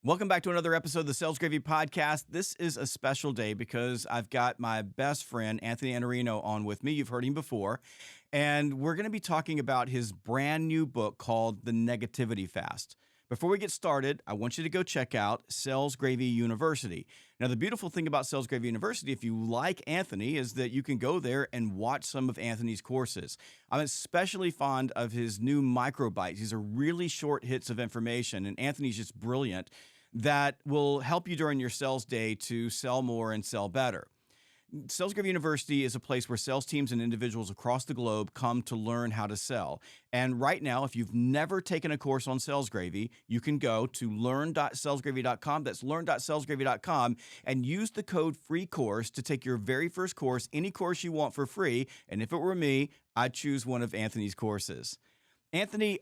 Welcome back to another episode of the Sales Gravy Podcast. This is a special day because I've got my best friend, Anthony Iannarino, on with me. You've heard him before. And we're going to be talking about his brand new book called The Negativity Fast. Before we get started, I want you to go check out Sales Gravy University. Now, the beautiful thing about Sales Gravy University, if you like Anthony, is that you can go there and watch some of Anthony's courses. I'm especially fond of his new microbites. These are really short hits of information, and Anthony's just brilliant, that will help you during your sales day to sell more and sell better. Sales Gravy University is a place where sales teams and individuals across the globe come to learn how to sell. And right now, if you've never taken a course on Sales Gravy, you can go to learn.salesgravy.com. That's learn.salesgravy.com and use the code FREECOURSE to take your very first course, any course you want for free. And if it were me, I'd choose one of Anthony's courses. Anthony,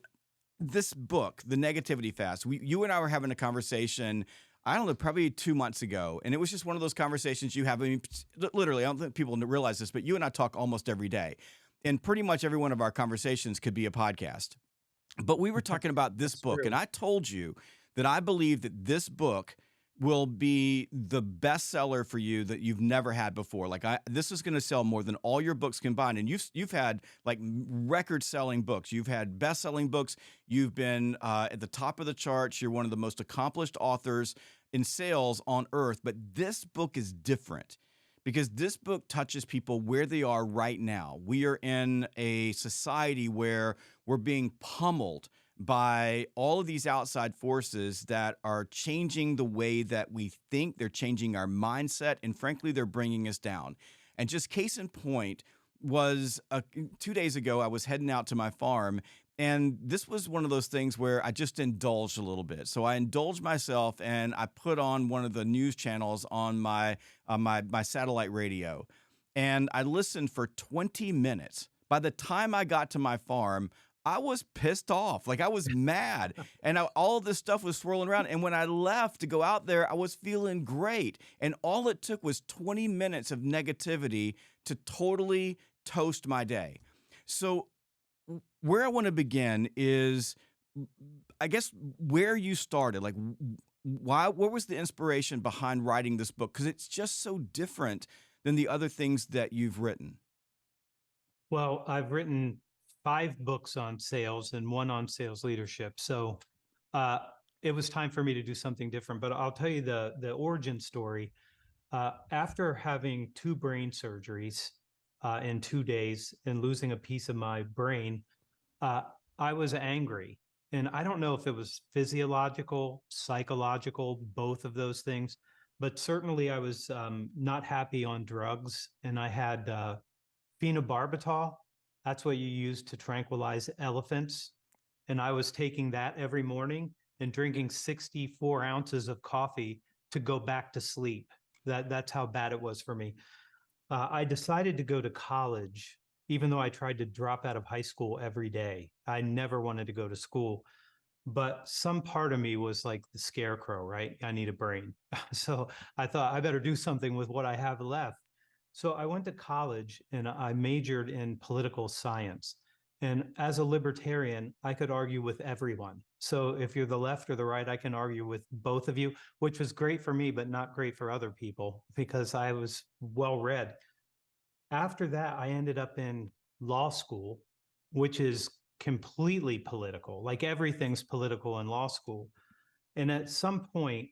this book, The Negativity Fast, you and I were having a conversation, I don't know, probably 2 months ago. And it was just one of those conversations you have. I mean, literally, I don't think people realize this, but you and I talk almost every day. And pretty much every one of our conversations could be a podcast. But we were talking about this book, True. and I told you that I believe that this book will be the best seller for you that you've never had before. This is going to sell more than all your books combined. And you've had like record-selling books. You've had best-selling books. You've been at the top of the charts. You're one of the most accomplished authors in sales on earth. But this book is different because this book touches people where they are right now. We are in a society where we're being pummeled by all of these outside forces that are changing the way that we think. They're changing our mindset, and frankly, they're bringing us down. And just case in point was 2 days ago, I was heading out to my farm, and this was one of those things where I just indulged a little bit. So I indulged myself, and I put on one of the news channels on my satellite radio, and I listened for 20 minutes. By the time I got to my farm, I was pissed off. Like, I was mad. And all this stuff was swirling around. And when I left to go out there, I was feeling great. And all it took was 20 minutes of negativity to totally toast my day. So where I want to begin is, I guess, where you started. Like, what was the inspiration behind writing this book? Because it's just so different than the other things that you've written. Well, I've written 5 books on sales and 1 on sales leadership. So it was time for me to do something different. But I'll tell you the origin story. After having 2 brain surgeries in 2 days and losing a piece of my brain, I was angry. And I don't know if it was physiological, psychological, both of those things. But certainly I was not happy on drugs. And I had phenobarbital. That's what you use to tranquilize elephants. And I was taking that every morning and drinking 64 ounces of coffee to go back to sleep. That's how bad it was for me. I decided to go to college, even though I tried to drop out of high school every day. I never wanted to go to school. But some part of me was like the scarecrow, right? I need a brain. So I thought I better do something with what I have left. So I went to college and I majored in political science. And as a libertarian, I could argue with everyone. So if you're the left or the right, I can argue with both of you, which was great for me, but not great for other people because I was well read. After that, I ended up in law school, which is completely political. Like everything's political in law school. And at some point,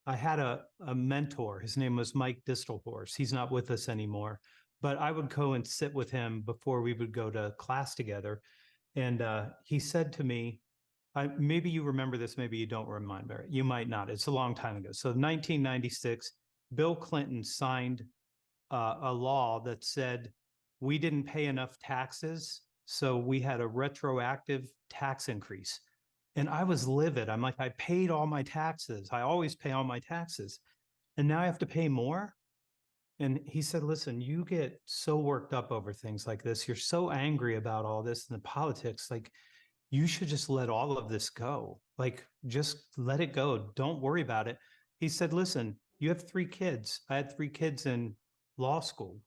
I had a mentor. His name was Mike Distelhorst. He's not with us anymore, but I would go and sit with him before we would go to class together. And he said to me, maybe you remember this, maybe you don't remember it. You might not. It's a long time ago. So 1996, Bill Clinton signed a law that said we didn't pay enough taxes, so we had a retroactive tax increase. And I was livid. I'm like, I paid all my taxes. I always pay all my taxes. And now I have to pay more. And he said, listen, you get so worked up over things like this. You're so angry about all this and the politics. Like, you should just let all of this go. Like, just let it go. Don't worry about it. He said, listen, you have 3 kids. I had 3 kids in law school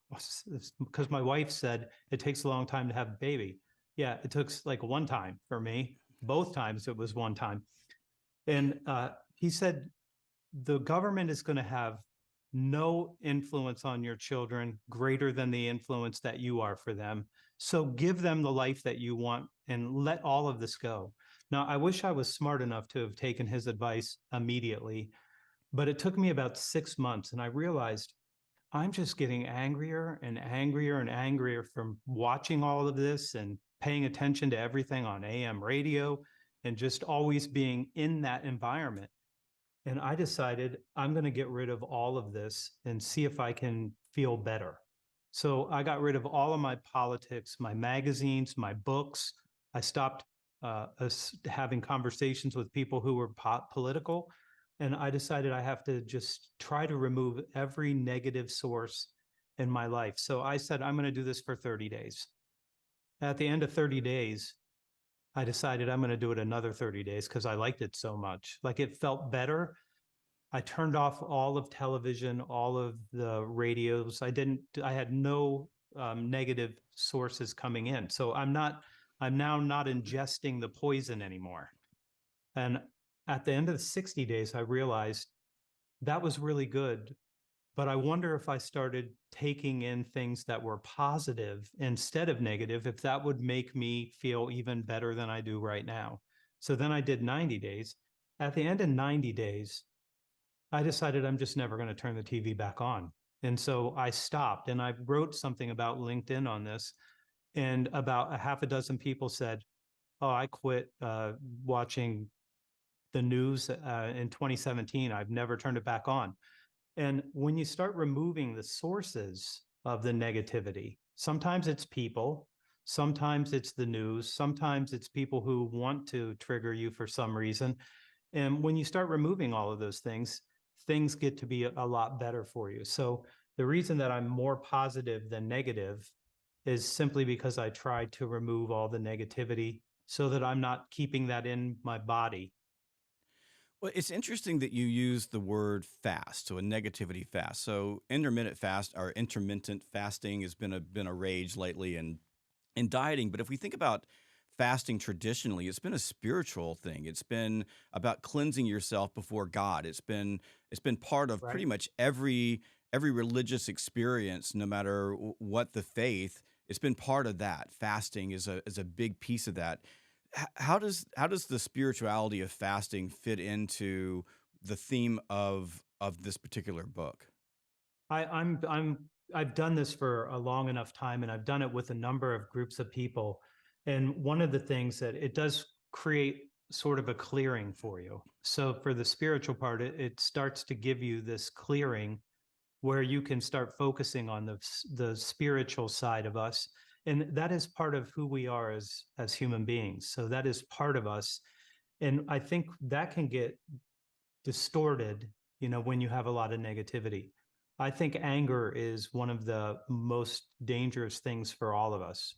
because my wife said it takes a long time to have a baby. Yeah, it took like 1 time for me. Both times it was 1 time. And he said the government is going to have no influence on your children greater than the influence that you are for them. So give them the life that you want and let all of this go. Now, I wish I was smart enough to have taken his advice immediately, but it took me about 6 months. And I realized I'm just getting angrier and angrier and angrier from watching all of this and paying attention to everything on AM radio and just always being in that environment. And I decided I'm going to get rid of all of this and see if I can feel better. So I got rid of all of my politics, my magazines, my books. I stopped having conversations with people who were political. And I decided I have to just try to remove every negative source in my life. So I said, I'm going to do this for 30 days. At the end of 30 days, I decided I'm going to do it another 30 days because I liked it so much. Like it felt better. I turned off all of television, all of the radios. I had no negative sources coming in. So I'm now not ingesting the poison anymore. And at the end of the 60 days, I realized that was really good. But I wonder if I started taking in things that were positive instead of negative, if that would make me feel even better than I do right now. So then I did 90 days. At the end of 90 days, I decided I'm just never going to turn the TV back on. And so I stopped and I wrote something about LinkedIn on this. And about a half a dozen people said, oh, I quit watching the news in 2017. I've never turned it back on. And when you start removing the sources of the negativity, sometimes it's people, sometimes it's the news, sometimes it's people who want to trigger you for some reason. And when you start removing all of those things get to be a lot better for you. So the reason that I'm more positive than negative is simply because I try to remove all the negativity so that I'm not keeping that in my body. Well, it's interesting that you use the word fast, so a negativity fast. So intermittent fast or intermittent fasting has been a rage lately in dieting. But if we think about fasting traditionally, it's been a spiritual thing. It's been about cleansing yourself before God. It's been part of pretty Right. much every religious experience, no matter what the faith. It's been part of that. Fasting is a big piece of that. How does the spirituality of fasting fit into the theme of this particular book? I've done this for a long enough time, and I've done it with a number of groups of people. And one of the things that it does create sort of a clearing for you. So for the spiritual part, it starts to give you this clearing where you can start focusing on the spiritual side of us, and that is part of who we are as human beings. So that is part of us, and I think that can get distorted, when you have a lot of negativity. I think anger is one of the most dangerous things for all of us.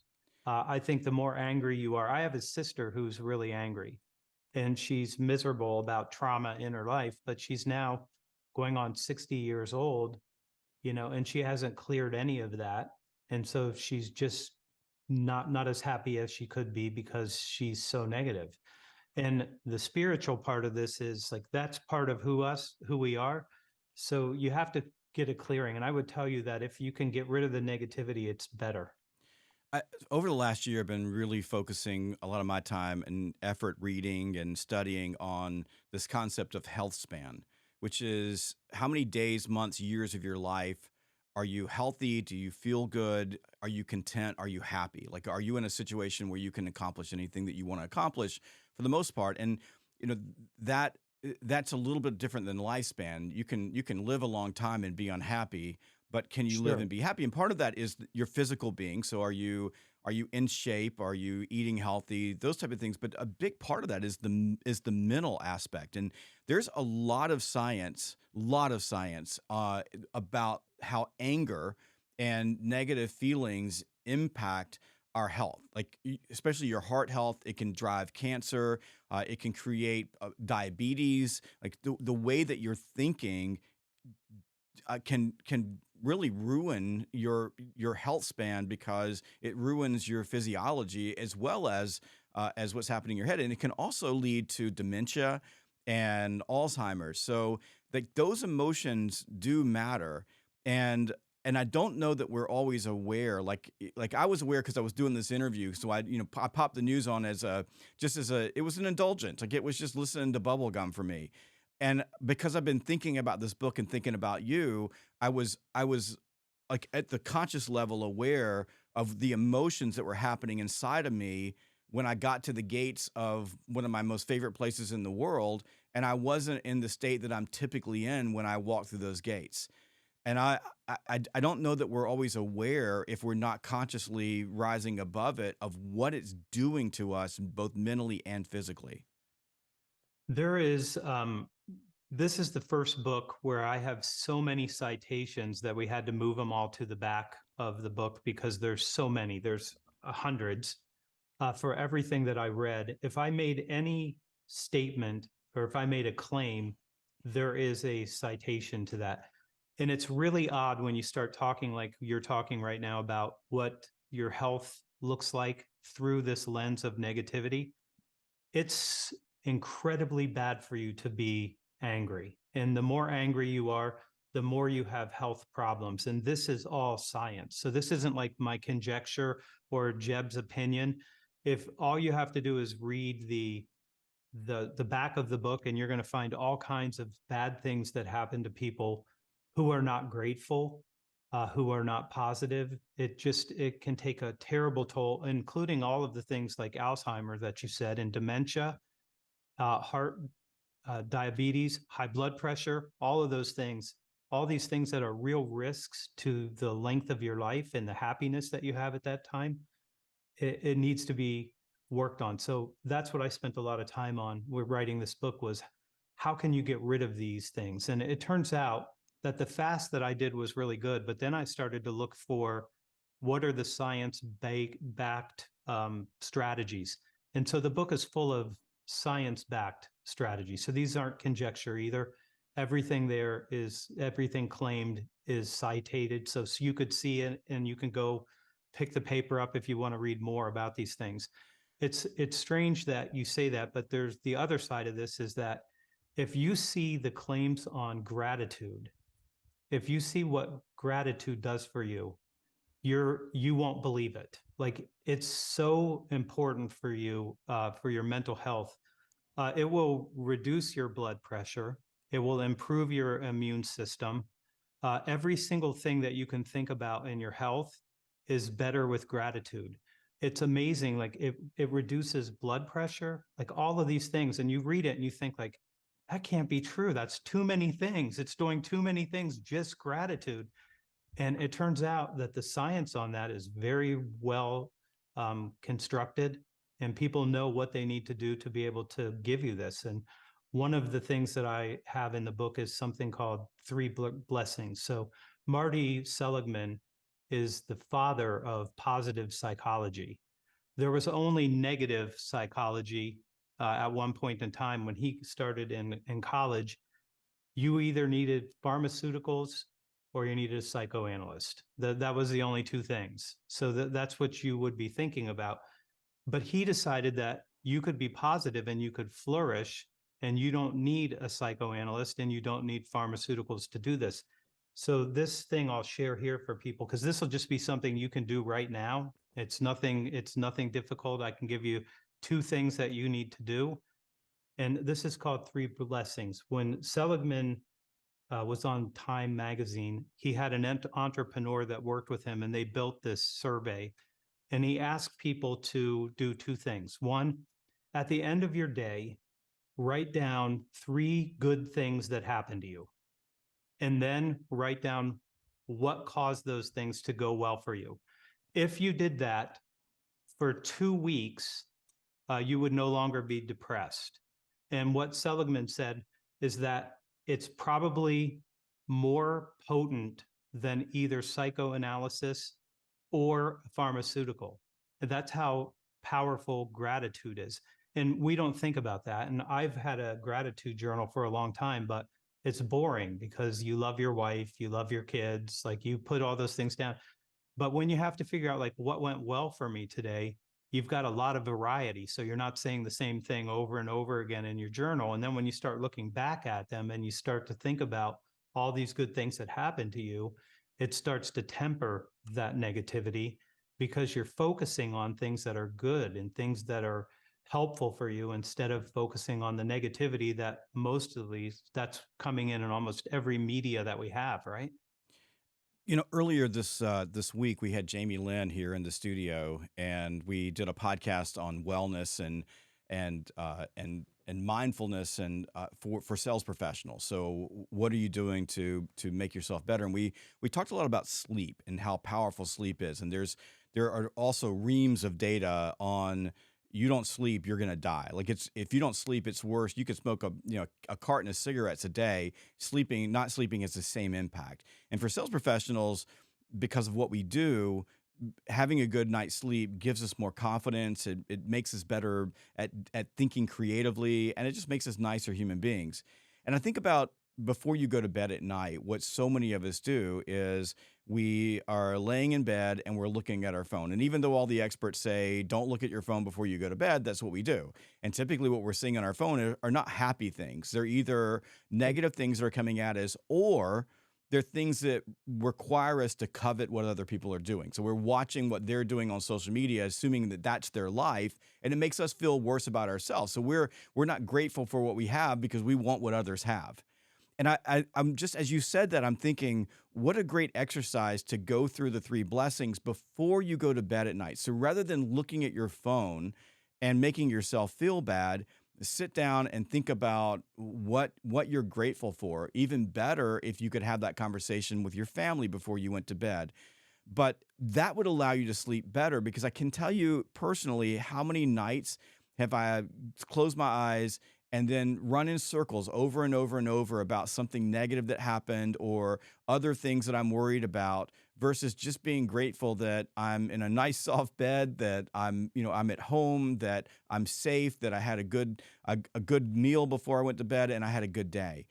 I think the more angry you are, I have a sister who's really angry and she's miserable about trauma in her life, but she's now going on 60 years old, and she hasn't cleared any of that. And so she's just not as happy as she could be because she's so negative. And the spiritual part of this is like that's part of who we are. So you have to get a clearing. And I would tell you that if you can get rid of the negativity, it's better. I, over the last year, I've been really focusing a lot of my time and effort reading and studying on this concept of health span, which is how many days, months, years of your life are you healthy? Do you feel good? Are you content? Are you happy? Like, are you in a situation where you can accomplish anything that you want to accomplish for the most part? And you know that that's a little bit different than lifespan. You can live a long time and be unhappy, but can you live Sure. and be happy? And part of that is your physical being. So are you in shape? Are you eating healthy? Those type of things. But a big part of that is the mental aspect. And there's a lot of science about how anger and negative feelings impact our health, like especially your heart health. It can drive cancer. It can create diabetes. Like the way that you're thinking can really ruin your health span because it ruins your physiology as well as what's happening in your head, and it can also lead to dementia. and Alzheimer's. So like those emotions do matter. And I don't know that we're always aware. Like I was aware because I was doing this interview. So I popped the news on as a just as a it was an indulgence. Like it was just listening to bubblegum for me. And because I've been thinking about this book and thinking about you, I was like at the conscious level aware of the emotions that were happening inside of me when I got to the gates of one of my most favorite places in the world, and I wasn't in the state that I'm typically in when I walk through those gates. And I don't know that we're always aware if we're not consciously rising above it of what it's doing to us both mentally and physically. There is, this is the first book where I have so many citations that we had to move them all to the back of the book because there's so many. There's hundreds for everything that I read. If I made any statement or if I made a claim, there is a citation to that. And it's really odd when you start talking like you're talking right now about what your health looks like through this lens of negativity. It's incredibly bad for you to be angry. And the more angry you are, the more you have health problems. And this is all science. So this isn't like my conjecture or Jeb's opinion. If all you have to do is read the back of the book, and you're going to find all kinds of bad things that happen to people who are not grateful, who are not positive. It can take a terrible toll, including all of the things like Alzheimer that you said, and dementia, heart, diabetes, high blood pressure, all of those things, all these things that are real risks to the length of your life and the happiness that you have at that time. It needs to be worked on. So that's what I spent a lot of time on with writing this book was how can you get rid of these things? And it turns out that the fast that I did was really good, but then I started to look for what are the science backed strategies. And so the book is full of science backed strategies. So these aren't conjecture either. Everything claimed is cited. So you could see it and you can go pick the paper up if you want to read more about these things. It's strange that you say that, but there's the other side of this is that if you see the claims on gratitude, if you see what gratitude does for you, you won't believe it. Like it's so important for your mental health. It will reduce your blood pressure. It will improve your immune system. Every single thing that you can think about in your health is better with gratitude. It's amazing. Like it reduces blood pressure, like all of these things. And you read it and you think like, that can't be true. That's too many things. It's doing too many things, just gratitude. And it turns out that the science on that is very well constructed, and people know what they need to do to be able to give you this. And one of the things that I have in the book is something called three blessings. So Marty Seligman is the father of positive psychology. There was only negative psychology at one point in time when he started in college. You either needed pharmaceuticals or you needed a psychoanalyst. That was the only two things. So that's what you would be thinking about. But he decided that you could be positive and you could flourish and you don't need a psychoanalyst and you don't need pharmaceuticals to do this. So this thing I'll share here for people, because this will just be something you can do right now. It's nothing difficult. I can give you two things that you need to do. And this is called Three Blessings. When Seligman was on Time magazine, he had an entrepreneur that worked with him and they built this survey. And he asked people to do two things. One, at the end of your day, write down three good things that happened to you. And then write down what caused those things to go well for you. If you did that for 2 weeks, you would no longer be depressed. And what Seligman said is that it's probably more potent than either psychoanalysis or pharmaceutical. And that's how powerful gratitude is. And we don't think about that. And I've had a gratitude journal for a long time, but it's boring because you love your wife, you love your kids, like you put all those things down. But when you have to figure out like what went well for me today, you've got a lot of variety. So you're not saying the same thing over and over again in your journal. And then when you start looking back at them and you start to think about all these good things that happened to you, it starts to temper that negativity because you're focusing on things that are good and things that are helpful for you instead of focusing on the negativity that most of these that's coming in almost every media that we have, right? You know, earlier this week we had Jamie Lynn here in the studio, and we did a podcast on wellness and mindfulness and for sales professionals. So, what are you doing to make yourself better? And we talked a lot about sleep and how powerful sleep is. And there are also reams of data on you don't sleep, you're gonna die. Like it's if you don't sleep, it's worse. You could smoke a carton of cigarettes a day. Sleeping, not sleeping, has the same impact. And for sales professionals, because of what we do, having a good night's sleep gives us more confidence. It makes us better at thinking creatively, and it just makes us nicer human beings. And I think about before you go to bed at night, what so many of us do is we are laying in bed and we're looking at our phone. And even though all the experts say don't look at your phone before you go to bed, that's what we do. And typically, what we're seeing on our phone are not happy things. They're either negative things that are coming at us, or they're things that require us to covet what other people are doing. So we're watching what they're doing on social media, assuming that that's their life, and it makes us feel worse about ourselves. So we're not grateful for what we have because we want what others have. And I'm just, as you said that, I'm thinking, what a great exercise to go through the three blessings before you go to bed at night. So rather than looking at your phone and making yourself feel bad, sit down and think about what you're grateful for. Even better if you could have that conversation with your family before you went to bed. But that would allow you to sleep better, because I can tell you personally how many nights have I closed my eyes and then run in circles over and over and over about something negative that happened or other things that I'm worried about, versus just being grateful that I'm in a nice soft bed, that I'm at home, that I'm safe, that I had a good meal before I went to bed, and I had a good day.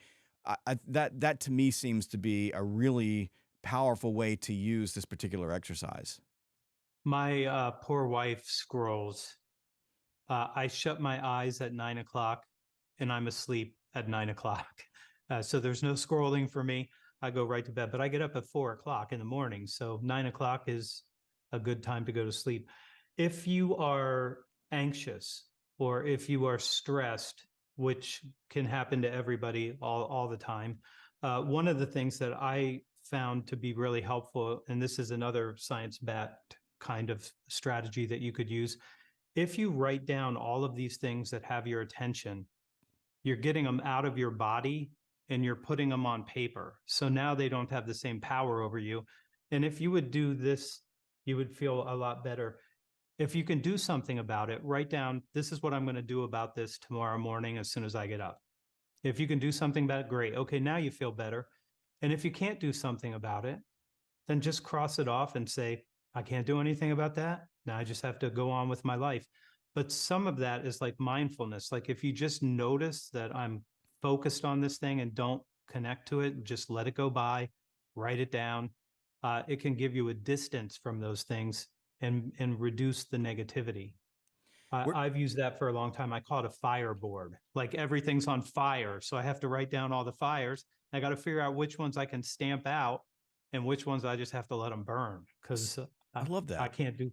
That to me seems to be a really powerful way to use this particular exercise. My poor wife scrolls. I shut my eyes at 9 o'clock and I'm asleep at 9 o'clock. So there's no scrolling for me. I go right to bed, but I get up at 4 o'clock in the morning. So 9 o'clock is a good time to go to sleep. If you are anxious or if you are stressed, which can happen to everybody all the time, one of the things that I found to be really helpful, and this is another science backed kind of strategy that you could use, if you write down all of these things that have your attention, you're getting them out of your body and you're putting them on paper. So now they don't have the same power over you. And if you would do this, you would feel a lot better. If you can do something about it, write down, this is what I'm going to do about this tomorrow morning as soon as I get up. If you can do something about it, great. Okay, now you feel better. And if you can't do something about it, then just cross it off and say, I can't do anything about that. Now I just have to go on with my life. But some of that is like mindfulness. Like if you just notice that I'm focused on this thing and don't connect to it, just let it go by, write it down. It can give you a distance from those things and reduce the negativity. We're, I've used that for a long time. I call it a fire board. Like everything's on fire. So I have to write down all the fires. I got to figure out which ones I can stamp out and which ones I just have to let them burn because I love I that. can't do.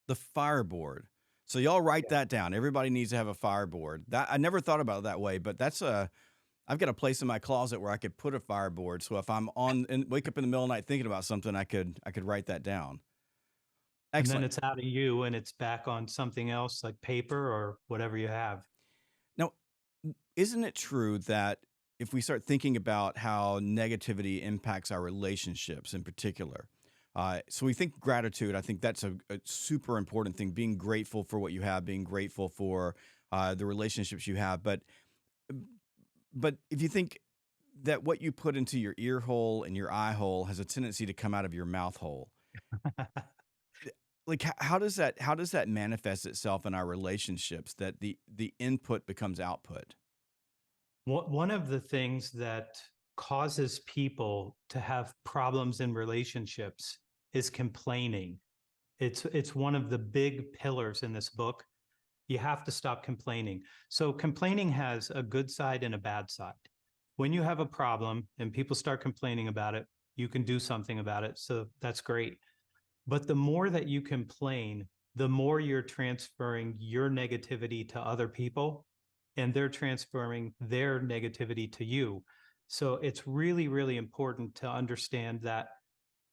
The fireboard. So y'all write Yeah. that down. Everybody needs to have a fireboard. That I never thought about it that way, but I've got a place in my closet where I could put a fireboard. So if I'm on and wake up in the middle of the night thinking about something, I could write that down. And then Excellent. it's out of you and it's back on something else like paper or whatever you have. Now, isn't it true that if we start thinking about how negativity impacts our relationships in particular, so we think gratitude, I think that's a super important thing, being grateful for what you have, being grateful for the relationships you have. But if you think that what you put into your ear hole and your eye hole has a tendency to come out of your mouth hole, like how does that manifest itself in our relationships, that the input becomes output? One of the things that causes people to have problems in relationships is complaining. It's one of the big pillars in this book. You have to stop complaining. So complaining has a good side and a bad side. When you have a problem and people start complaining about it, you can do something about it. So that's great. But the more that you complain, the more you're transferring your negativity to other people, and they're transferring their negativity to you. So it's really, really important to understand that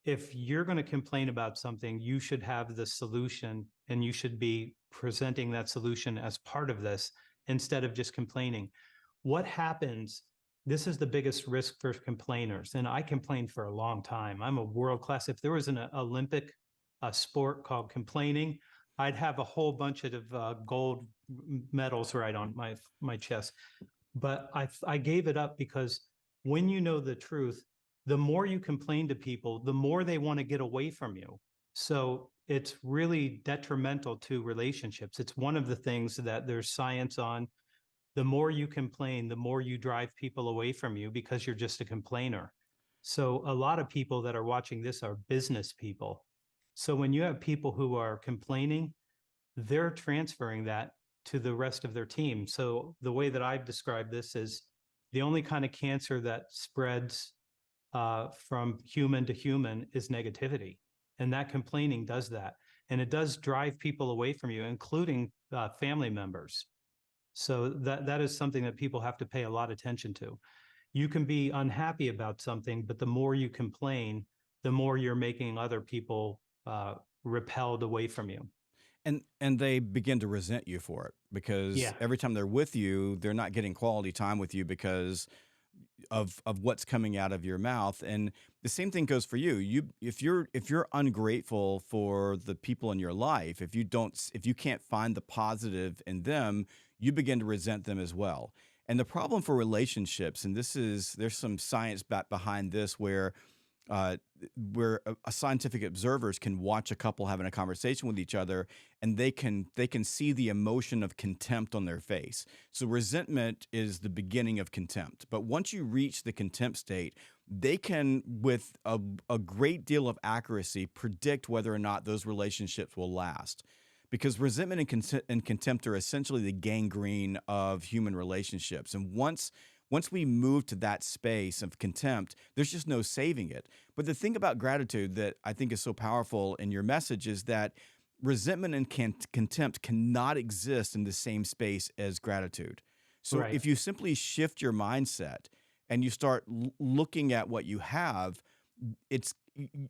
if you're going to complain about something, you should have the solution and you should be presenting that solution as part of this instead of just complaining. What happens? This is the biggest risk for complainers. And I complained for a long time. I'm a world class. If there was an Olympic sport called complaining, I'd have a whole bunch of gold medals right on my chest. But I gave it up because when you know the truth, the more you complain to people, the more they want to get away from you. So it's really detrimental to relationships. It's one of the things that there's science on. The more you complain, the more you drive people away from you because you're just a complainer. So a lot of people that are watching this are business people. So when you have people who are complaining, they're transferring that to the rest of their team. So the way that I've described this is the only kind of cancer that spreads from human to human is negativity. And that complaining does that. And it does drive people away from you, including family members. So that is something that people have to pay a lot of attention to. You can be unhappy about something, but the more you complain, the more you're making other people repelled away from you. And they begin to resent you for it because Yeah, every time they're with you, they're not getting quality time with you because of what's coming out of your mouth. And the same thing goes for you. If you're ungrateful for the people in your life, if you can't find the positive in them, you begin to resent them as well. And the problem for relationships, and there's some science back behind this uh, where scientific observers can watch a couple having a conversation with each other, and they can see the emotion of contempt on their face. So resentment is the beginning of contempt. But once you reach the contempt state, they can, with a great deal of accuracy, predict whether or not those relationships will last. Because resentment and contempt are essentially the gangrene of human relationships. And once we move to that space of contempt, there's just no saving it. But the thing about gratitude that I think is so powerful in your message is that resentment and contempt cannot exist in the same space as gratitude. So right. if you simply shift your mindset and you start looking at what you have,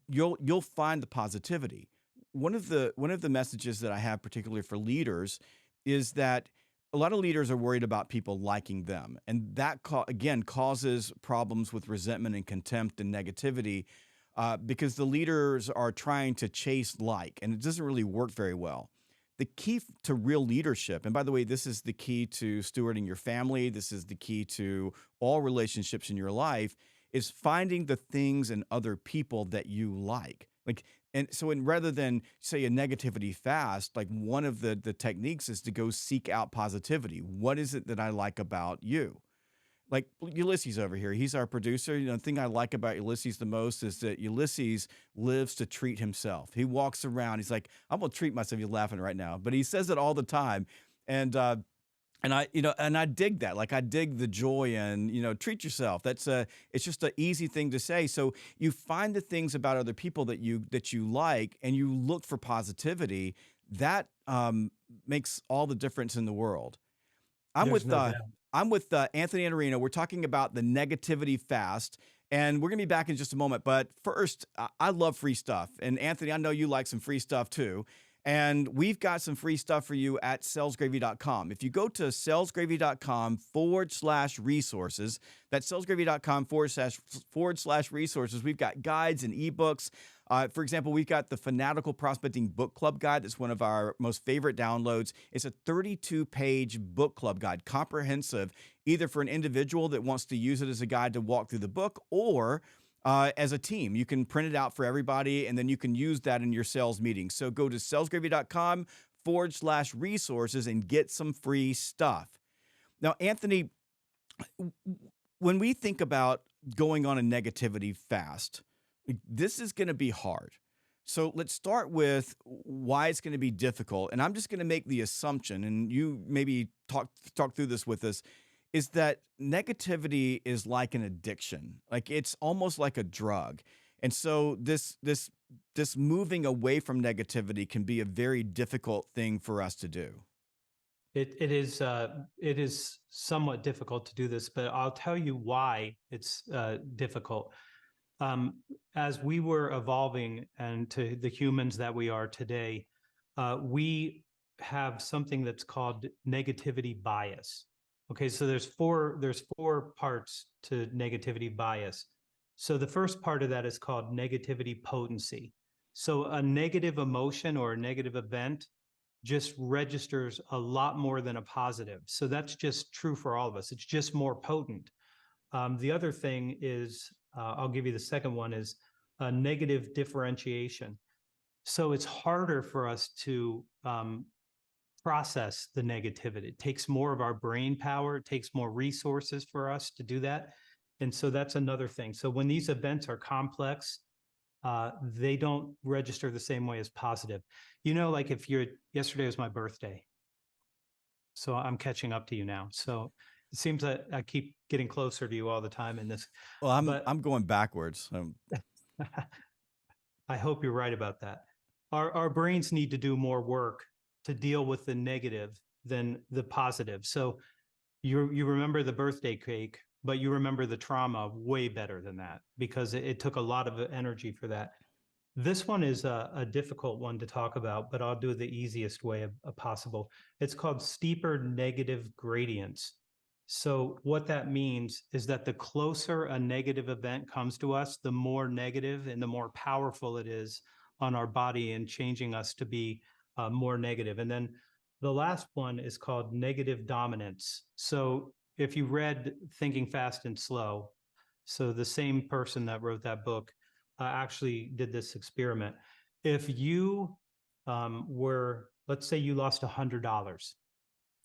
you'll find the positivity. One of the messages that I have particularly for leaders is that a lot of leaders are worried about people liking them, and that again causes problems with resentment and contempt and negativity, because the leaders are trying to chase like, and it doesn't really work very well. The key to real leadership, and by the way, this is the key to stewarding your family, this is the key to all relationships in your life, is finding the things in other people that you like. Rather than say a negativity fast, like one of the techniques is to go seek out positivity. What is it that I like about you? Like Ulysses over here, he's our producer. The thing I like about Ulysses the most is that Ulysses lives to treat himself. He walks around, he's like, I'm gonna treat myself. You're laughing right now, but he says it all the time. And I dig that. Like I dig the joy and, treat yourself. It's just an easy thing to say. So you find the things about other people that you like, and you look for positivity. That makes all the difference in the world. I'm There's with no uh, doubt. I'm with Anthony Iannarino. We're talking about the negativity fast, and we're gonna be back in just a moment. But first, I love free stuff, and Anthony, I know you like some free stuff too. And we've got some free stuff for you at salesgravy.com. If you go to salesgravy.com/resources, that's salesgravy.com/resources, we've got guides and ebooks. For example, we've got the Fanatical Prospecting Book Club Guide. That's one of our most favorite downloads. It's a 32-page book club guide, comprehensive, either for an individual that wants to use it as a guide to walk through the book, or as a team. You can print it out for everybody, and then you can use that in your sales meetings. So go to salesgravy.com/resources and get some free stuff. Now, Anthony, when we think about going on a negativity fast, this is going to be hard. So let's start with why it's going to be difficult. And I'm just going to make the assumption, and you maybe talk through this with us, is that negativity is like an addiction. Like it's almost like a drug. And so this moving away from negativity can be a very difficult thing for us to do. It is somewhat difficult to do this, but I'll tell you why it's difficult. Um, as we were evolving and to the humans that we are today, we have something that's called negativity bias. Okay, so there's four parts to negativity bias. So the first part of that is called negativity potency. So a negative emotion or a negative event just registers a lot more than a positive. So that's just true for all of us. It's just more potent. The other thing is, I'll give you the second one, is negative differentiation. So it's harder for us to process the negativity. It takes more of our brain power, it takes more resources for us to do that. And so that's another thing. So when these events are complex, they don't register the same way as positive. You know, like if you're, yesterday was my birthday. So I'm catching up to you now. So it seems that I keep getting closer to you all the time in this, Well, but I'm going backwards. I hope you're right about that. Our brains need to do more work to deal with the negative than the positive. So you remember the birthday cake, but you remember the trauma way better than that because it took a lot of energy for that. This one is a difficult one to talk about, but I'll do the easiest way possible. It's called steeper negative gradients. So what that means is that the closer a negative event comes to us, the more negative and the more powerful it is on our body and changing us to be more negative. And then the last one is called negative dominance. So if you read Thinking Fast and Slow, so the same person that wrote that book actually did this experiment. If you let's say you lost $100,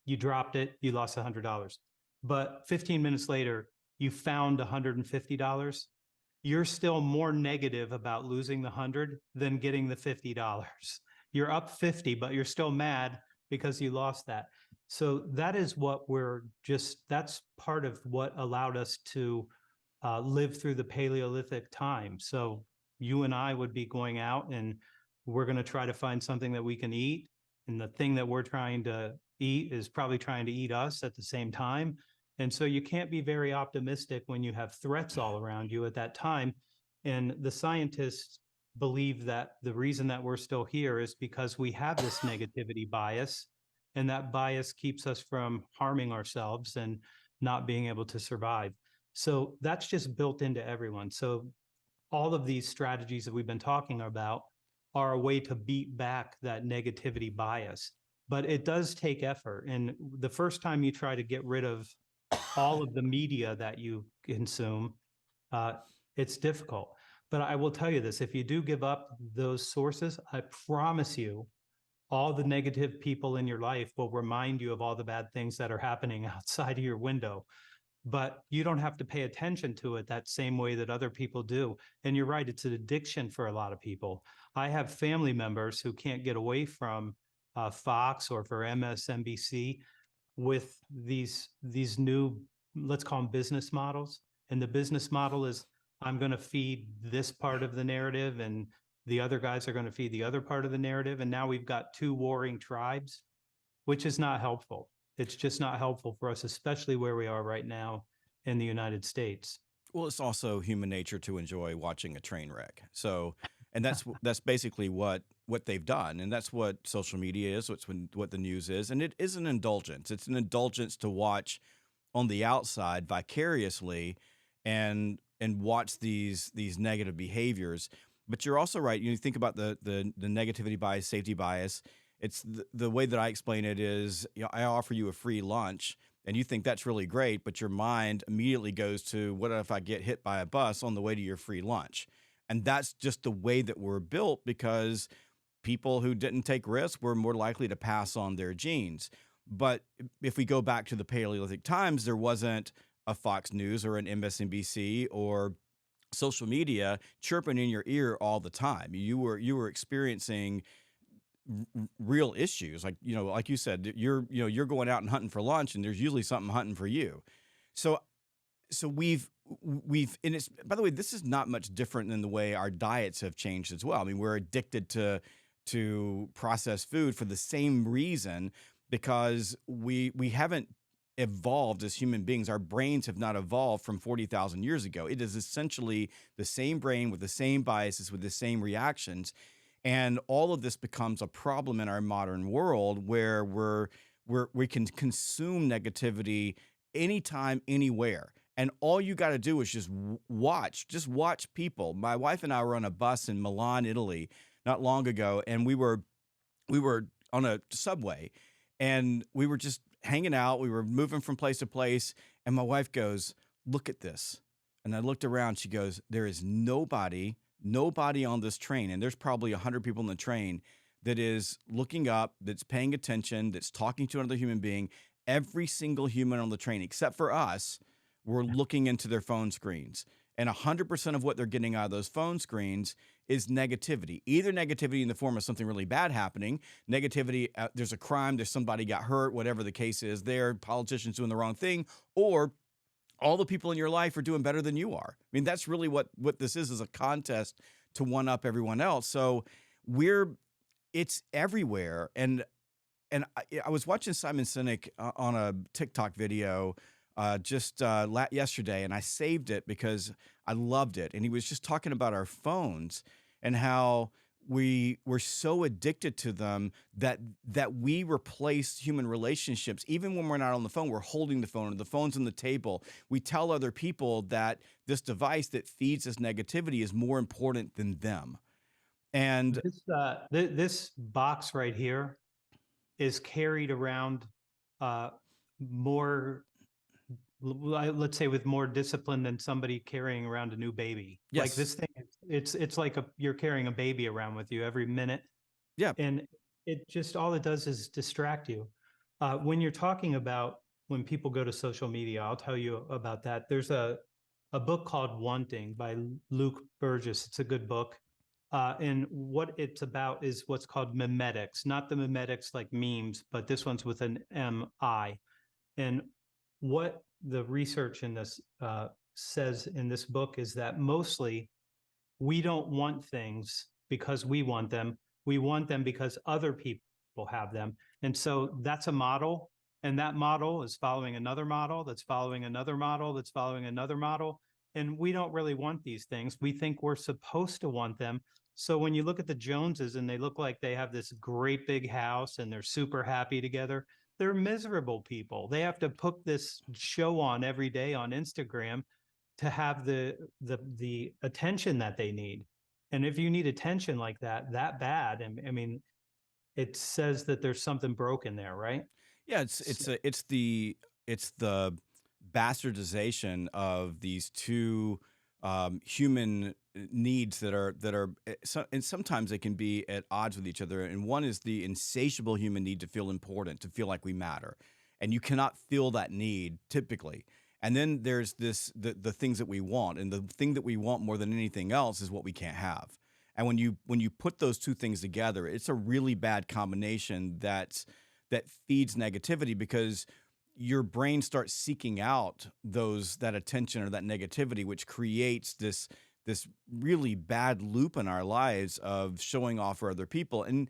you dropped it, you lost $100, but 15 minutes later, you found $150, you're still more negative about losing the 100 than getting the $50. You're up 50, but you're still mad because you lost that. So that is what that's part of what allowed us to live through the Paleolithic time. So you and I would be going out and we're going to try to find something that we can eat. And the thing that we're trying to eat is probably trying to eat us at the same time. And so you can't be very optimistic when you have threats all around you at that time. And the scientists believe that the reason that we're still here is because we have this negativity bias, and that bias keeps us from harming ourselves and not being able to survive. So that's just built into everyone. So all of these strategies that we've been talking about are a way to beat back that negativity bias. But it does take effort. And the first time you try to get rid of all of the media that you consume, uh, it's difficult. But I will tell you this, if you do give up those sources, I promise you, all the negative people in your life will remind you of all the bad things that are happening outside of your window, but you don't have to pay attention to it that same way that other people do. And you're right, it's an addiction for a lot of people. I have family members who can't get away from Fox or for MSNBC with these new, let's call them business models. And the business model is, I'm going to feed this part of the narrative and the other guys are going to feed the other part of the narrative. And now we've got two warring tribes, which is not helpful. It's just not helpful for us, especially where we are right now in the United States. Well, it's also human nature to enjoy watching a train wreck. So, and that's basically what they've done, and that's what social media is. What the news is, and it is an indulgence. It's an indulgence to watch on the outside vicariously, and watch these negative behaviors. But you're also right. You think about the negativity bias, safety bias. It's the way that I explain it is, I offer you a free lunch and you think that's really great, but your mind immediately goes to, what if I get hit by a bus on the way to your free lunch? And that's just the way that we're built, because people who didn't take risks were more likely to pass on their genes. But if we go back to the Paleolithic times, there wasn't a Fox News or an MSNBC or social media chirping in your ear all the time. You were experiencing real issues, like, like you said, you're going out and hunting for lunch, and there's usually something hunting for you. So so we've and it's, by the way, this is not much different than the way our diets have changed as well. I mean, we're addicted to processed food for the same reason, because we haven't evolved as human beings. Our brains have not evolved from 40,000 years ago. It is essentially the same brain with the same biases, with the same reactions. And all of this becomes a problem in our modern world, where we can consume negativity anytime, anywhere. And all you got to do is just watch people. My wife and I were on a bus in Milan, Italy, not long ago, and we were on a subway, and we were just hanging out. We were moving from place to place, and my wife goes, "Look at this." And I looked around. She goes, "There is nobody on this train, and there's probably 100 people in the train, that is looking up, that's paying attention, that's talking to another human being. Every single human on the train, except for us, were looking into their phone screens. And 100% of what they're getting out of those phone screens is negativity. Either negativity in the form of something really bad happening, negativity, there's a crime, there's somebody got hurt, whatever the case is, there, politicians doing the wrong thing, or all the people in your life are doing better than you are. I mean, that's really what this is a contest to one up everyone else. So we're it's everywhere. And I was watching Simon Sinek on a TikTok video just yesterday, and I saved it because I loved it. And he was just talking about our phones, and how we were so addicted to them that we replace human relationships. Even when we're not on the phone, we're holding the phone, or the phone's on the table. We tell other people that this device that feeds us negativity is more important than them. And This box right here is carried around uh, more, let's say, with more discipline than somebody carrying around a new baby. Like yes, this thing, it's like you're carrying a baby around with you every minute, yeah, and it just, all it does is distract you. When you're talking about when people go to social media, I'll tell you about that. There's a book called Wanting by Luke Burgess. It's a good book. And what it's about is what's called memetics, not the memetics like memes, but this one's with an M-I. And what the research in this says in this book is that mostly we don't want things because we want them. We want them because other people have them. And so that's a model. And that model is following another model, that's following another model, that's following another model. And we don't really want these things. We think we're supposed to want them. So when you look at the Joneses and they look like they have this great big house and they're super happy together, they're miserable people. They have to put this show on every day on Instagram to have the attention that they need. And if you need attention like that bad, and I mean, it says that there's something broken there, right? yeah. It's So, it's a, it's the bastardization of these two human needs and sometimes they can be at odds with each other. And one is the insatiable human need to feel important, to feel like we matter, and you cannot feel that need typically. And then there's the things that we want, and the thing that we want more than anything else is what we can't have. And when you put those two things together, it's a really bad combination that feeds negativity, because your brain starts seeking out that attention or that negativity, which creates this really bad loop in our lives of showing off for other people. And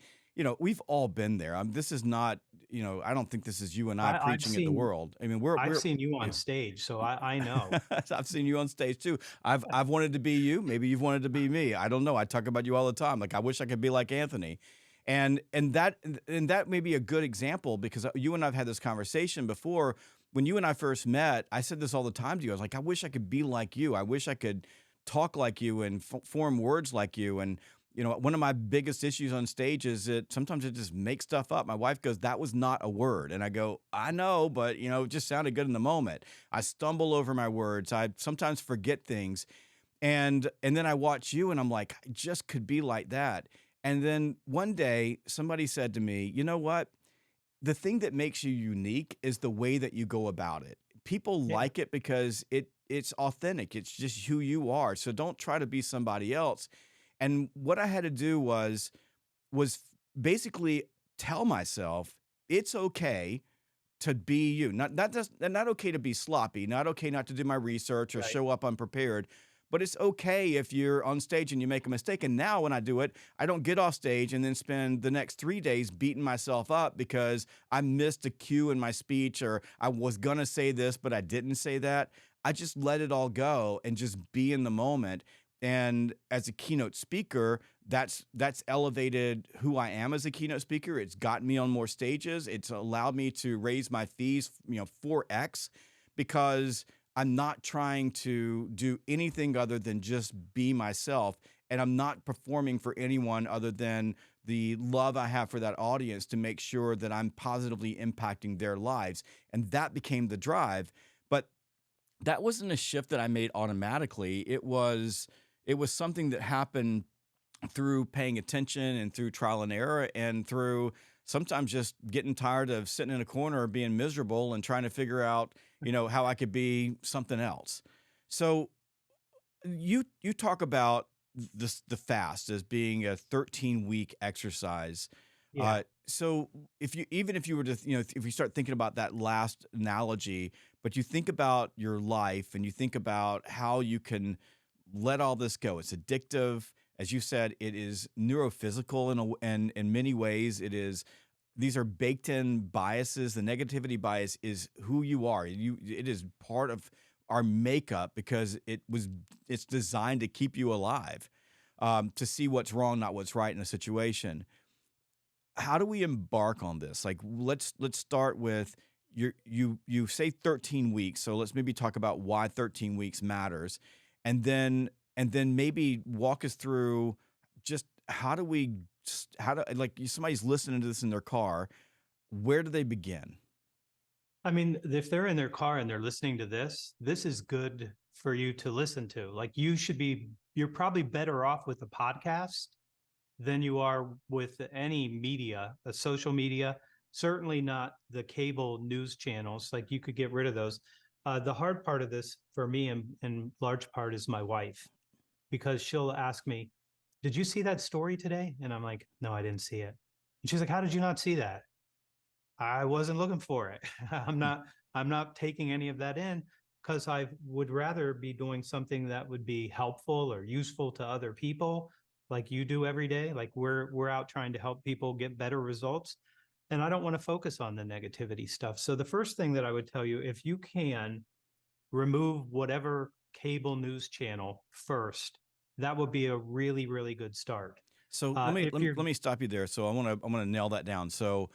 we've all been there. This is not, I don't think this is you and I I, I've preaching at the seen world. I mean, we're I've we're seen you on yeah. stage, so I know. I've seen you on stage too. I've wanted to be you. Maybe you've wanted to be me. I don't know. I talk about you all the time. Like, I wish I could be like Anthony. And that may be a good example, because you and I've had this conversation before. When you and I first met, I said this all the time to you. I was like, I wish I could be like you. I wish I could talk like you and form words like you. And one of my biggest issues on stage is that sometimes I just make stuff up. My wife goes, "That was not a word," and I go, "I know, but it just sounded good in the moment." I stumble over my words. I sometimes forget things, and then I watch you, and I'm like, I just could be like that. And then one day somebody said to me, "You know what? The thing that makes you unique is the way that you go about it. People Yeah. like it because it's authentic. It's just who you are. So don't try to be somebody else. And what I had to do was basically tell myself it's okay to be you. Not okay to be sloppy, not okay not to do my research or Right. show up unprepared. But it's okay if you're on stage and you make a mistake. And now when I do it, I don't get off stage and then spend the next 3 days beating myself up because I missed a cue in my speech or I was gonna say this, but I didn't say that. I just let it all go and just be in the moment. And as a keynote speaker, that's elevated who I am as a keynote speaker. It's gotten me on more stages. It's allowed me to raise my fees, 4x, because I'm not trying to do anything other than just be myself. And I'm not performing for anyone other than the love I have for that audience to make sure that I'm positively impacting their lives. And that became the drive. But that wasn't a shift that I made automatically. It was something that happened through paying attention and through trial and error and through sometimes just getting tired of sitting in a corner being miserable and trying to figure out, how I could be something else. So you talk about the fast as being a 13-week exercise. Yeah. So if you were to, if you start thinking about that last analogy, but you think about your life and you think about how you can let all this go. It's addictive. As you said, it is neurophysical in many ways. These are baked in biases. The negativity bias is who you are. It is part of our makeup because it's designed to keep you alive, to see what's wrong, not what's right in a situation. How do we embark on this? Like, let's start with you say 13 weeks. So let's maybe talk about why 13 weeks matters. And then maybe walk us through just how do like somebody's listening to this in their car, where do they begin? I mean, if they're in their car and they're listening to this is good for you to listen to. Like you're probably better off with a podcast than you are with any media, a social media, certainly not the cable news channels. Like you could get rid of those. The hard part of this for me, in large part, is my wife, because she'll ask me, "Did you see that story today?" And I'm like, "No, I didn't see it." And she's like, "How did you not see that?" I wasn't looking for it. I'm not taking any of that in because I would rather be doing something that would be helpful or useful to other people like you do every day. Like we're out trying to help people get better results. And I don't want to focus on the negativity stuff. So the first thing that I would tell you, if you can remove whatever cable news channel first, that would be a really, really good start. So let me If let me you're let me stop you there. So I want to nail that down. So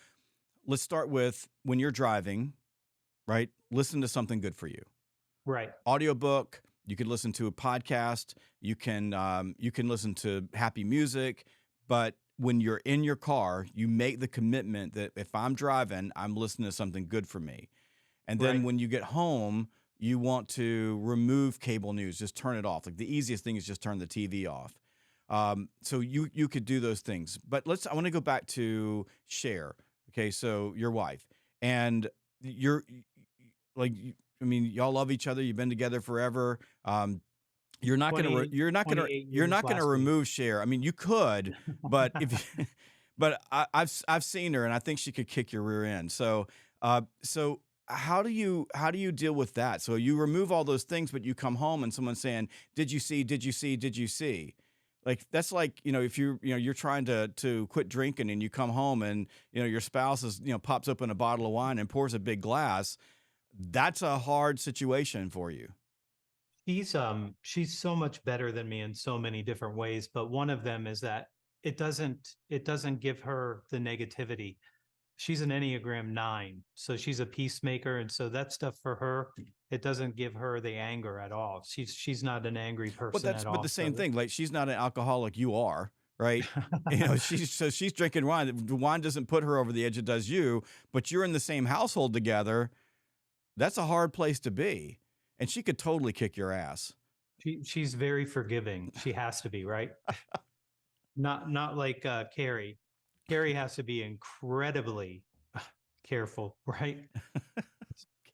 let's start with when you're driving, right? Listen to something good for you. right, Audiobook. You can listen to a podcast. You can listen to happy music. But when you're in your car, you make the commitment that if I'm driving, I'm listening to something good for me. And then right. when you get home, you want to remove cable news. Just turn it off. Like the easiest thing is just turn the TV off. So you could do those things. But I want to go back to share. Okay, so your wife and you're like I mean, y'all love each other. You've been together forever. You're not gonna 20, you're 28 years not gonna last week. remove share. I mean, you could, but if but I've seen her and I think she could kick your rear end. So how do you deal with that? So you remove all those things, but you come home and someone's saying, "Did you see? Did you see? Did you see?" Like that's like if you're trying to quit drinking and you come home and your spouse is pops open a bottle of wine and pours a big glass. That's a hard situation for you. She's so much better than me in so many different ways, but one of them is that it doesn't give her the negativity. She's an Enneagram 9, so she's a peacemaker, and so that stuff for her, it doesn't give her the anger at all. She's not an angry But person that's at but all. the So same thing. Like she's not an alcoholic. You are, right? She's drinking wine. The wine doesn't put her over the edge. It does you. But you're in the same household together. That's a hard place to be. And she could totally kick your ass. she's very forgiving. She has to be, right? Not like Carrie. Carrie has to be incredibly careful, right?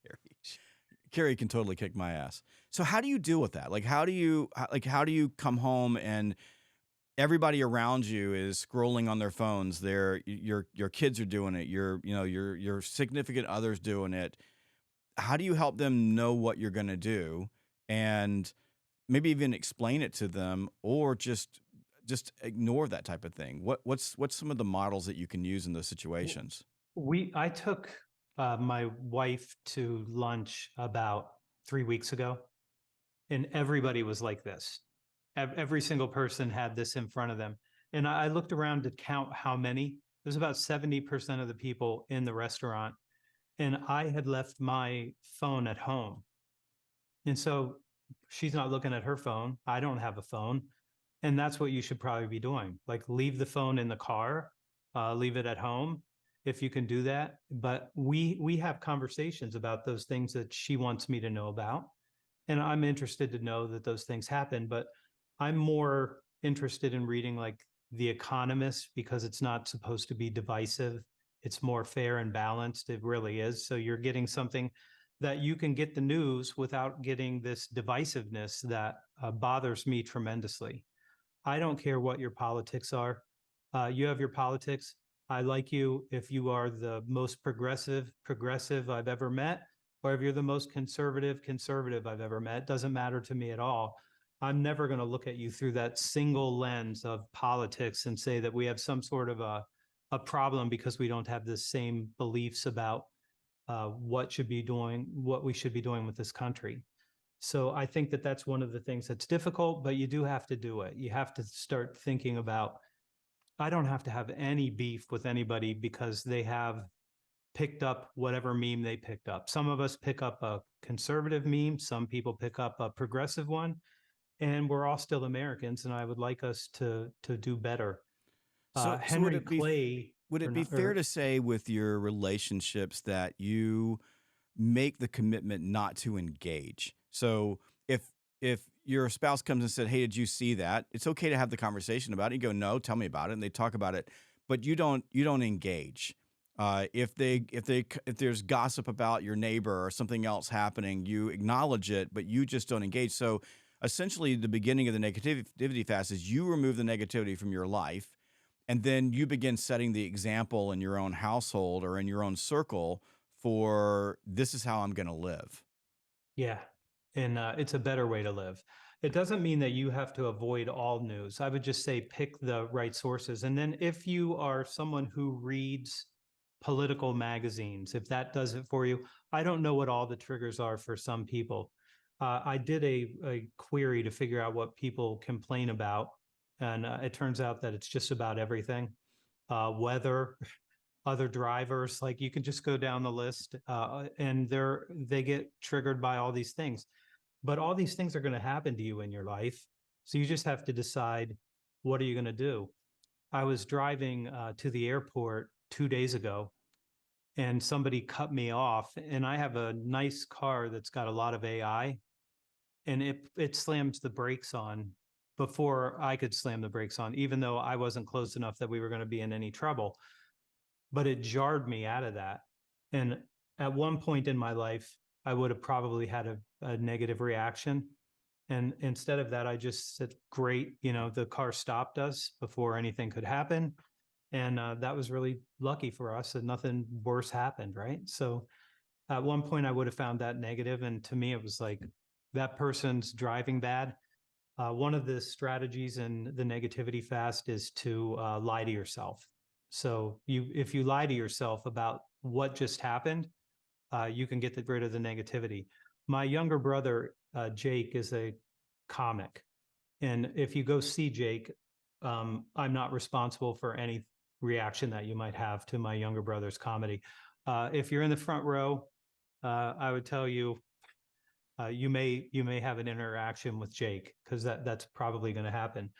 Carrie. Carrie can totally kick my ass. So how do you deal with that? Like, how do you come home and everybody around you is scrolling on their phones? Your kids are doing it. Your significant others doing it. How do you help them know what you're going to do, and maybe even explain it to them, or just ignore that type of thing? What's some of the models that you can use in those W- situations? I took my wife to lunch about 3 weeks ago, and everybody was like this. Every single person had this in front of them. And I looked around to count how many. There's about 70% of the people in the restaurant. And I had left my phone at home. And so she's not looking at her phone. I don't have a phone. And that's what you should probably be doing. Like leave the phone in the car, leave it at home if you can do that. But we have conversations about those things that she wants me to know about, and I'm interested to know that those things happen. But I'm more interested in reading like The Economist because it's not supposed to be divisive. It's more fair and balanced. It really is. So you're getting something that you can get the news without getting this divisiveness that bothers me tremendously. I don't care what your politics are. You have your politics. I like you if you are the most progressive I've ever met, or if you're the most conservative I've ever met. Doesn't matter to me at all. I'm never going to look at you through that single lens of politics and say that we have some sort of a problem because we don't have the same beliefs about what we should be doing with this country. So I think that that's one of the things that's difficult, but you do have to do it. You have to start thinking about, I don't have to have any beef with anybody because they have picked up whatever meme they picked up. Some of us pick up a conservative meme, some people pick up a progressive one, and we're all still Americans, and I would like us to do better. So Henry Clay, would or it be not, fair or to say with your relationships that you make the commitment not to engage? So if if your spouse comes and said, "Hey, did you see that?" It's okay to have the conversation about it. You go, "No, tell me about it," and they talk about it, but you don't engage. If there's gossip about your neighbor or something else happening, you acknowledge it, but you just don't engage. So essentially, the beginning of the negativity fast is you remove the negativity from your life, and then you begin setting the example in your own household or in your own circle for this is how I'm going to live. yeah, and it's a better way to live. It doesn't mean that you have to avoid all news. I would just say pick the right sources. And then if you are someone who reads political magazines, if that does it for you, I don't know what all the triggers are for some people. I did a query to figure out what people complain about, and it turns out that it's just about everything. Weather, other drivers, like you can just go down the list, and they get triggered by all these things. But all these things are going to happen to you in your life, so you just have to decide, what are you going to do? I was driving to the airport 2 days ago, and somebody cut me off, and I have a nice car that's got a lot of AI, and it slams the brakes on before I could slam the brakes on, even though I wasn't close enough that we were going to be in any trouble. But it jarred me out of that. And at one point in my life, I would have probably had a negative reaction. And instead of that, I just said, great, the car stopped us before anything could happen. And that was really lucky for us, and nothing worse happened. Right. So at one point, I would have found that negative. And to me, it was like, that person's driving bad. One of the strategies in the negativity fast is to lie to yourself. So if you lie to yourself about what just happened, you can get rid of the negativity. My younger brother, Jake, is a comic. And if you go see Jake, I'm not responsible for any reaction that you might have to my younger brother's comedy. If you're in the front row, I would tell you, you may have an interaction with Jake, because that's probably going to happen.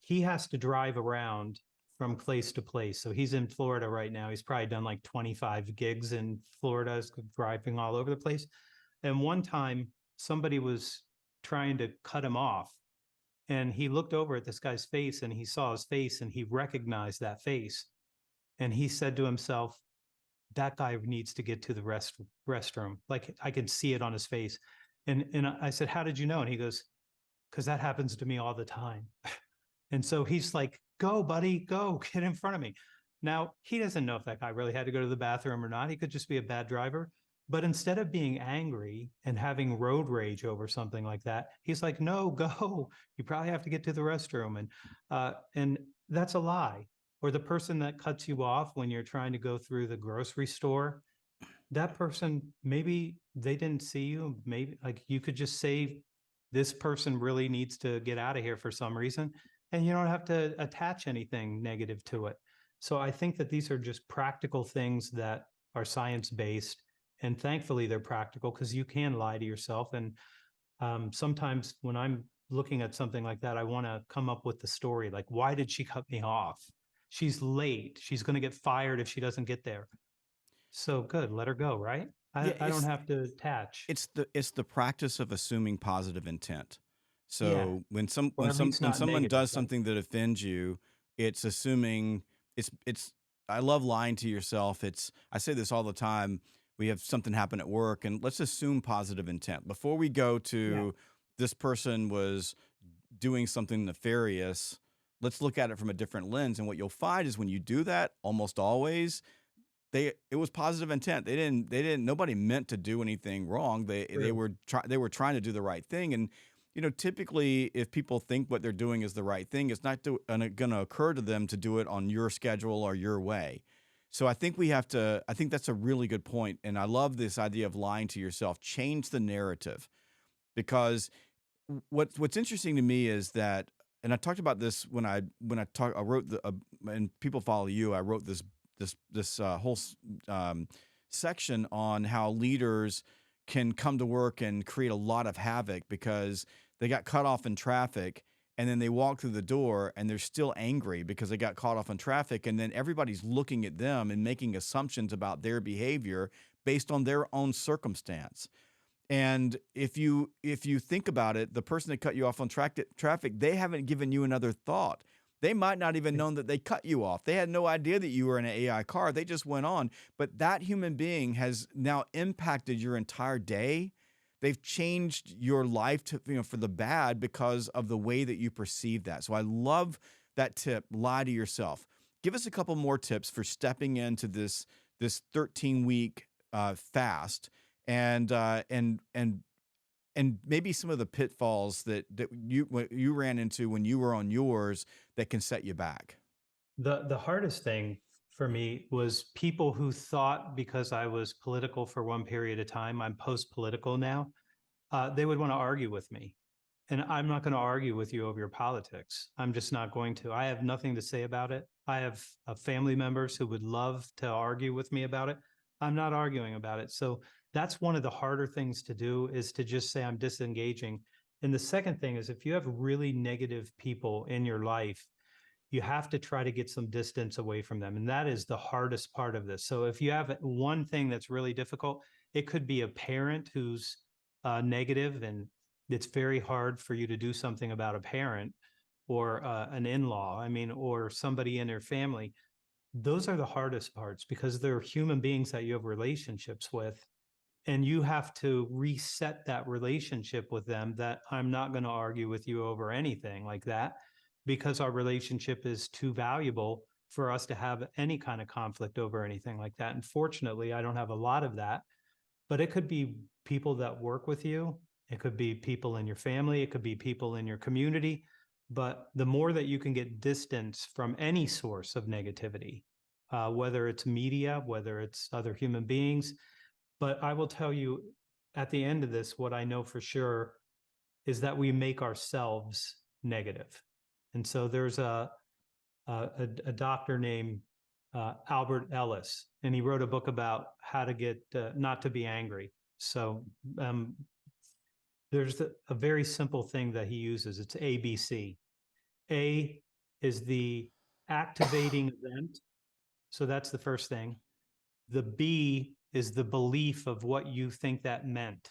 He has to drive around from place to place. So he's in Florida right now. He's probably done like 25 gigs in Florida, driving all over the place. And one time somebody was trying to cut him off, and he looked over at this guy's face, and he saw his face, and he recognized that face. And he said to himself, that guy needs to get to the restroom. Like I can see it on his face. And I said, how did you know? And he goes, because that happens to me all the time. And so he's like, go, buddy, go, get in front of me. Now, he doesn't know if that guy really had to go to the bathroom or not. He could just be a bad driver. But instead of being angry and having road rage over something like that, he's like, no, go. You probably have to get to the restroom. And that's a lie. Or the person that cuts you off when you're trying to go through the grocery store, that person, maybe they didn't see you. Maybe like you could just say, this person really needs to get out of here for some reason, and you don't have to attach anything negative to it. So I think that these are just practical things that are science based, and thankfully they're practical because you can lie to yourself. And sometimes when I'm looking at something like that, I want to come up with the story, like, why did she cut me off? She's late, she's going to get fired if she doesn't get there. So good, let her go, right? Yeah, I don't have to attach. it's the practice of assuming positive intent. Yeah, So or at least when not someone negative. does something that offends you, it's assuming it's I love lying to yourself. It's I say this all the time. We have something happen at work and let's assume positive intent. Before we go Yeah, to this person was doing something nefarious, let's look at it from a different lens. And what you'll find is when you do that, almost always it was positive intent. They didn't nobody meant to do anything wrong. true. They were trying to do the right thing. And typically if people think what they're doing is the right thing, it's not going to occur to them to do it on your schedule or your way. So I think that's a really good point, and I love this idea of lying to yourself. Change the narrative, because what's interesting to me is that, and I talked about this I wrote and people follow you. I wrote this whole section on how leaders can come to work and create a lot of havoc because they got cut off in traffic, and then they walk through the door and they're still angry because they got caught off in traffic, and then everybody's looking at them and making assumptions about their behavior based on their own circumstance. And if you think about it, the person that cut you off on traffic, they haven't given you another thought. They might not even known that they cut you off. They had no idea that you were in an AI car. They just went on. But that human being has now impacted your entire day. They've changed your life for the bad because of the way that you perceive that. So I love that tip. Lie to yourself. Give us a couple more tips for stepping into this 13-week fast, and maybe some of the pitfalls that you ran into when you were on yours that can set you back. The hardest thing for me was people who thought because I was political for one period of time, I'm post-political now, they would want to argue with me. And I'm not going to argue with you over your politics. I'm just not going to. I have nothing to say about it. I have family members who would love to argue with me about it. I'm not arguing about it. So that's one of the harder things to do, is to just say I'm disengaging. And the second thing is, if you have really negative people in your life, you have to try to get some distance away from them. And that is the hardest part of this. So if you have one thing that's really difficult, it could be a parent who's negative, and it's very hard for you to do something about a parent, or an in-law, I mean, or somebody in their family. Those are the hardest parts because they're human beings that you have relationships with, and you have to reset that relationship with them, that I'm not going to argue with you over anything like that, because our relationship is too valuable for us to have any kind of conflict over anything like that. And fortunately, I don't have a lot of that, but it could be people that work with you. It could be people in your family. It could be people in your community. But the more that you can get distance from any source of negativity, whether it's media, whether it's other human beings. But I will tell you, at the end of this, what I know for sure is that we make ourselves negative. And so there's a doctor named Albert Ellis, and he wrote a book about how to get not to be angry. So there's a very simple thing that he uses. It's ABC. A is the activating event. So that's the first thing. The B is the belief of what you think that meant.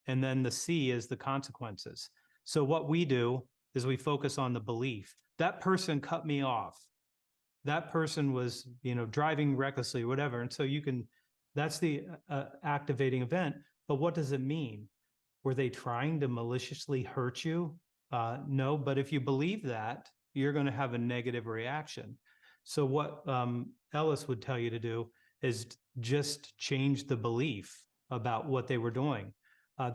And then the C is the consequences. So what we do is we focus on the belief. That person cut me off. That person was, driving recklessly, whatever. And so that's the activating event. But what does it mean? Were they trying to maliciously hurt you? No, but if you believe that, you're going to have a negative reaction. So what Ellis would tell you to do is just change the belief about what they were doing.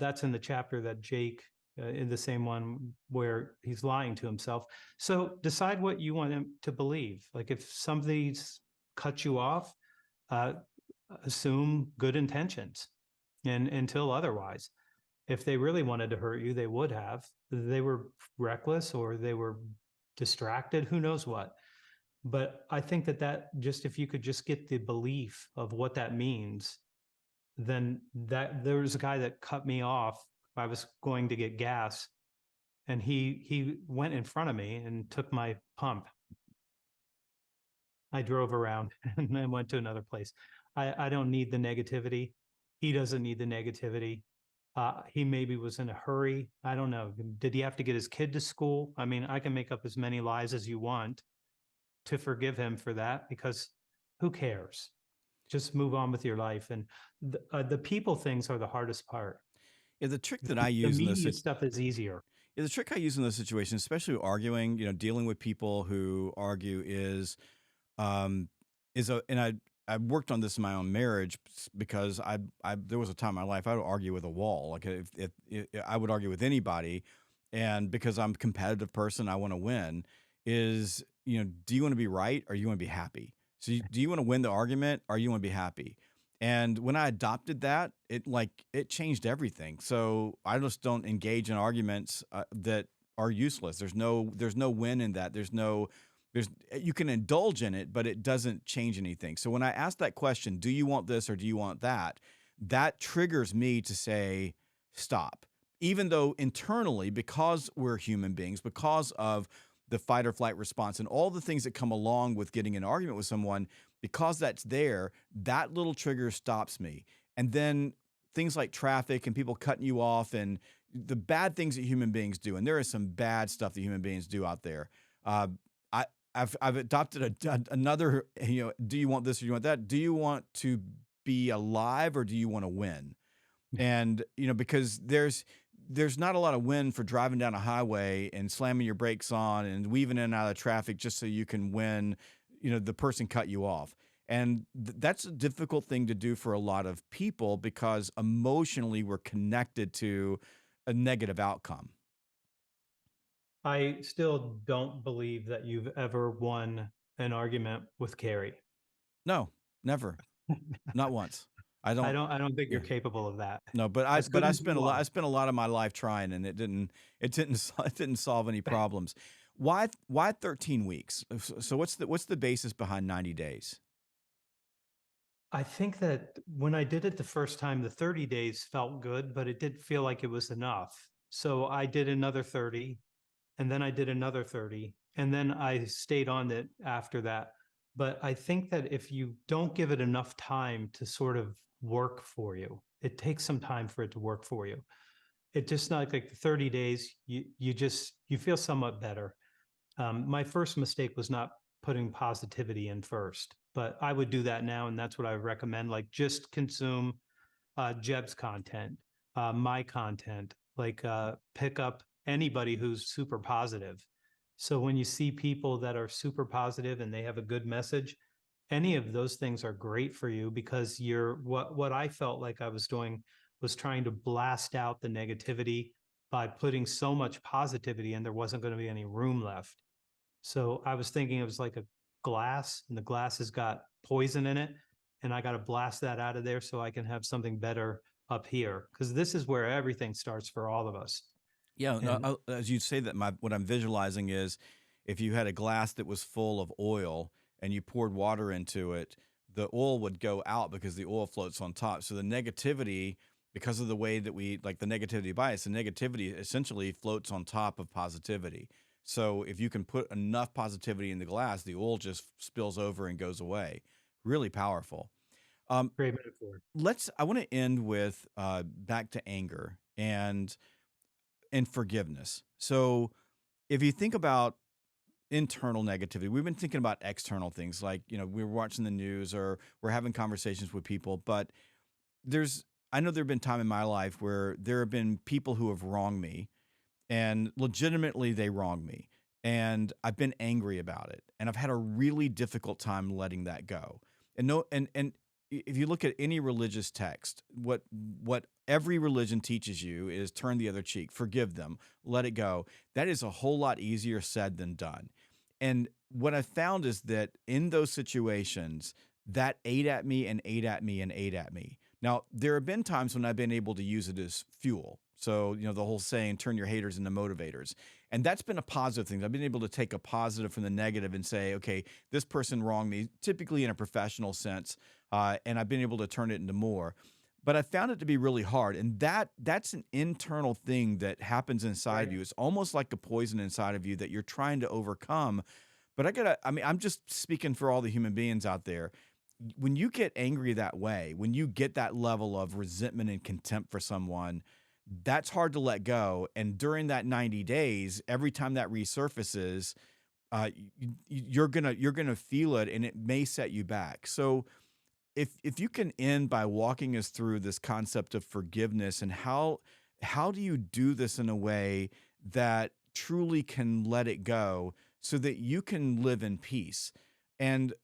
That's in the chapter that Jake, in the same one where he's lying to himself. So decide what you want him to believe. Like if somebody's cut you off, uh, assume good intentions, and until otherwise. If they really wanted to hurt you, they would have. They were reckless or they were distracted, who knows what. But I think that just, if you could just get the belief of what that means, then that there was a guy that cut me off. I was going to get gas and he went in front of me and took my pump. I drove around and then went to another place. I don't need the negativity. He doesn't need the negativity. He maybe was in a hurry. I don't know. Did he have to get his kid to school? I mean, I can make up as many lies as you want to forgive him for that, because who cares? Just move on with your life. And the people things are the hardest part. Yeah, the trick that I The use in this media stuff is easier. yeah, the trick I use in this situation, especially arguing, dealing with people who argue um, and I worked on this in my own marriage because there was a time in my life I would argue with a wall. Like if I would argue with anybody, and because I'm a competitive person, I want to win. Do you want to be right or you want to be happy? So do you want to win the argument or you want to be happy? And when I adopted that, it changed everything. So I just don't engage in arguments that are useless. There's no win in that. There's you can indulge in it, but it doesn't change anything. So when I ask that question, do you want this or do you want that? That triggers me to say stop. Even though internally, because we're human beings, because of the fight or flight response and all the things that come along with getting in an argument with someone, because that's there, that little trigger stops me. And then things like traffic and people cutting you off and the bad things that human beings do, and there is some bad stuff that human beings do out there. Uh, I, I've adopted another. Do you want this or do you want that? Do you want to be alive or do you want to win? And because there's not a lot of win for driving down a highway and slamming your brakes on and weaving in and out of traffic just so you can win. The person cut you off. And that's a difficult thing to do for a lot of people because emotionally we're connected to a negative outcome. I still don't believe that you've ever won an argument with Carrie. No, never, not once. I don't. I don't think Yeah. you're capable of that. No, but As good I as spent you I are. spent a lot of my life trying, and it didn't solve any problems. Why 13 weeks? So what's the basis behind 90 days? I think that when I did it the first time, the 30 days felt good, but it did feel like it was enough. So I did another 30, and then I did another 30, and then I stayed on it after that. But I think that if you don't give it enough time to sort of work for you, it takes some time for it to work for you. It just not like the 30 days, you feel somewhat better. My first mistake was not putting positivity in first, but I would do that now, and that's what I would recommend. Like just consume Jeb's content, my content, like pick up anybody who's super positive. So when you see people that are super positive and they have a good message, any of those things are great for you, because you're what I felt like I was doing was trying to blast out the negativity by putting so much positivity in, there wasn't going to be any room left. So I was thinking it was like a glass, and the glass has got poison in it, and I got to blast that out of there so I can have something better up here, because this is where everything starts for all of us. Yeah, no, And as you say that, what I'm visualizing is if you had a glass that was full of oil and you poured water into it, the oil would go out because the oil floats on top. So the negativity, because of the way that we like the negativity bias, the negativity essentially floats on top of positivity. So if you can put enough positivity in the glass, the oil just spills over and goes away. Really powerful. Um, great metaphor. I want to end with back to anger and forgiveness. So if you think about internal negativity, we've been thinking about external things like, we're watching the news or we're having conversations with people, but there's I know there have been time in my life where there have been people who have wronged me, and legitimately they wronged me, and I've been angry about it, and I've had a really difficult time letting that go. And no, and if you look at any religious text, what every religion teaches you is turn the other cheek, forgive them, let it go. That is a whole lot easier said than done. And what I found is that in those situations, that ate at me and ate at me and ate at me. Now, there have been times when I've been able to use it as fuel. So, the whole saying, turn your haters into motivators. And that's been a positive thing. I've been able to take a positive from the negative and say, okay, this person wronged me, typically in a professional sense, and I've been able to turn it into more. But I found it to be really hard. And that's an internal thing that happens inside of Right. you. It's almost like a poison inside of you that you're trying to overcome. But I'm just speaking for all the human beings out there. When you get angry that way, when you get that level of resentment and contempt for someone, that's hard to let go. And during that 90 days, every time that resurfaces, you're gonna feel it, and it may set you back. So if you can end by walking us through this concept of forgiveness, and how do you do this in a way that truly can let it go so that you can live in peace? And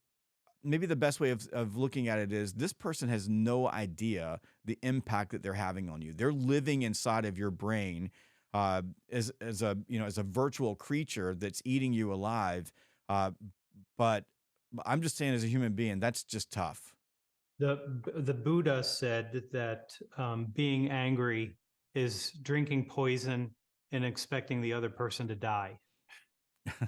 maybe the best way of looking at it is this person has no idea the impact that they're having on you. They're living inside of your brain, as a as a virtual creature that's eating you alive. Uh, but I'm just saying, as a human being, that's just tough. The Buddha said that being angry is drinking poison and expecting the other person to die.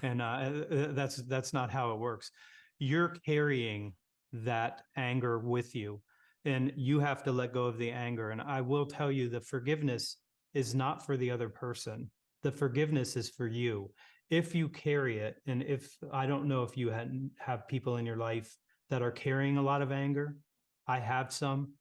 And that's not how it works. You're carrying that anger with you, and you have to let go of the anger. And I will tell you, the forgiveness is not for the other person. The forgiveness is for you. If you carry it, and if I don't know if you have people in your life that are carrying a lot of anger, I have some,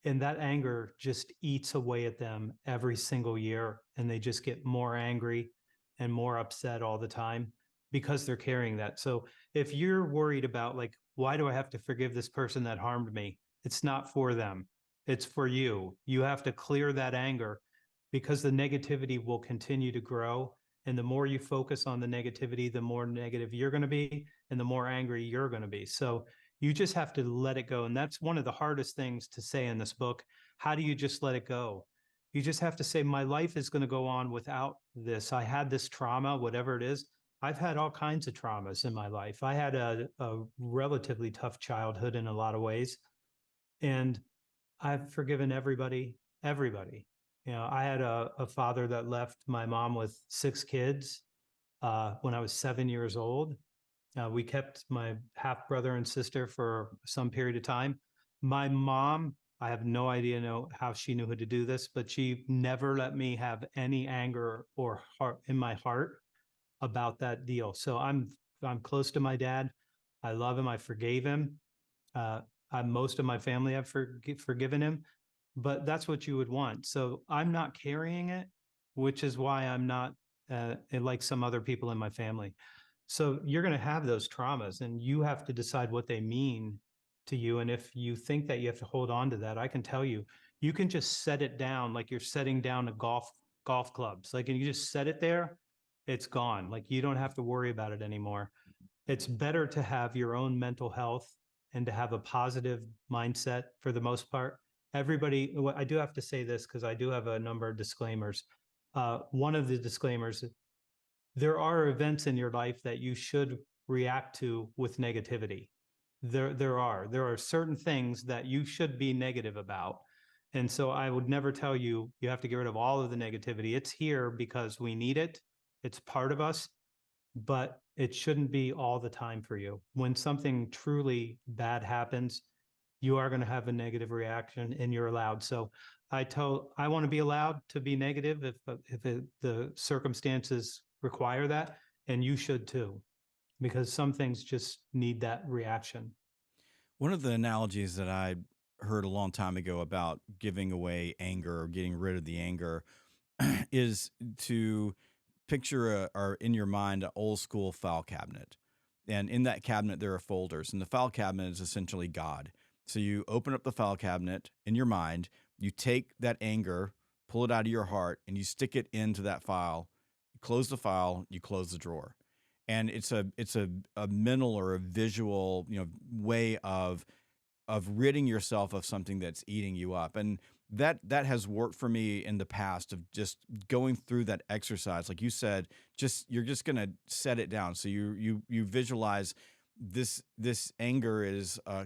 and that anger just eats away at them every single year, and they just get more angry and more upset all the time because they're carrying that. So if you're worried about, like, why do I have to forgive this person that harmed me, it's not for them, it's for you. You have to clear that anger, because the negativity will continue to grow, and the more you focus on the negativity, the more negative you're going to be, and the more angry you're going to be. So you just have to let it go. And that's one of the hardest things to say in this book. How do you just let it go? You just have to say, my life is going to go on without this. I had this trauma, whatever it is. I've had all kinds of traumas in my life. I had a relatively tough childhood in a lot of ways. And I've forgiven everybody, everybody. I had a father that left my mom with 6 kids when I was 7 years old. We kept my half brother and sister for some period of time. My mom, I have no idea how she knew how to do this, but she never let me have any anger or heart in my heart about that deal. So I'm close to my dad. I love him. I forgave him. Uh, most of my family have forgiven him, but that's what you would want. So I'm not carrying it, which is why I'm not like some other people in my family. So you're going to have those traumas, and you have to decide what they mean to you. And if you think that you have to hold on to that, I can tell you, you can just set it down like you're setting down a golf clubs. Like, and you just set it there, it's gone. Like, you don't have to worry about it anymore. It's better to have your own mental health and to have a positive mindset for the most part. Everybody, well, I do have to say this because I do have a number of disclaimers. One of the disclaimers: there are events in your life that you should react to with negativity. There are certain things that you should be negative about. And so I would never tell you you have to get rid of all of the negativity. It's here because we need it. It's part of us, but it shouldn't be all the time for you. When something truly bad happens, you are going to have a negative reaction, and you're allowed. So I want to be allowed to be negative if the circumstances require that, and you should too, because some things just need that reaction. One of the analogies that I heard a long time ago about giving away anger or getting rid of the anger is to picture or in your mind an old school file cabinet. And in that cabinet, there are folders, and the file cabinet is essentially God. So you open up the file cabinet in your mind, You take that anger, pull it out of your heart, and you stick it into that file. You close the file, you close the drawer. And it's a mental or a visual, way of ridding yourself of something that's eating you up. And that has worked for me in the past of just going through that exercise. Like you said, just you're just going to set it down. So you visualize this anger is a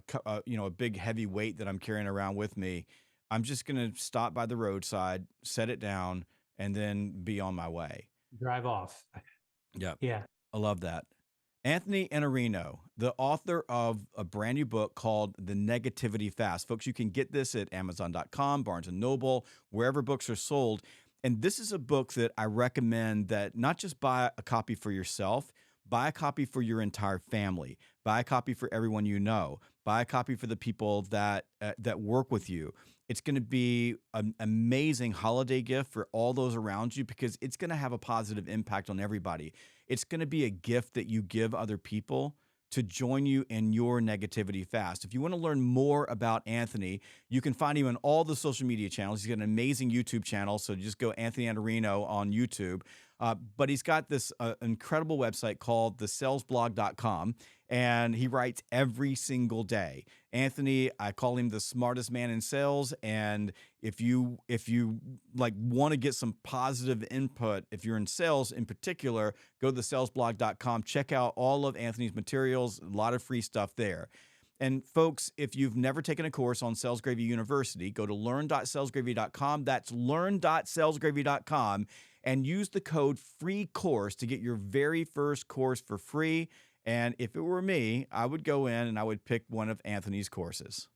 big heavy weight that I'm carrying around with me. I'm just going to stop by the roadside, set it down, and then be on my way. Drive off. Yep. Yeah. I love that. Anthony Iannarino, the author of a brand new book called The Negativity Fast. Folks, you can get this at Amazon.com, Barnes and Noble, wherever books are sold. And this is a book that I recommend that not just buy a copy for yourself, buy a copy for your entire family, buy a copy for everyone you know, buy a copy for the people that work with you. It's going to be an amazing holiday gift for all those around you because it's going to have a positive impact on everybody. It's going to be a gift that you give other people to join you in your negativity fast. If you want to learn more about Anthony, you can find him on all the social media channels. He's got an amazing YouTube channel, so just go Anthony Iannarino on YouTube. But he's got this incredible website called thesalesblog.com, and he writes every single day. Anthony, I call him the smartest man in sales, and if you like want to get some positive input, if you're in sales in particular, go to thesalesblog.com, check out all of Anthony's materials, a lot of free stuff there. And folks, if you've never taken a course on Sales Gravy University, go to learn.salesgravy.com. That's learn.salesgravy.com and use the code free course to get your very first course for free. And if it were me, I would go in and I would pick one of Anthony's courses.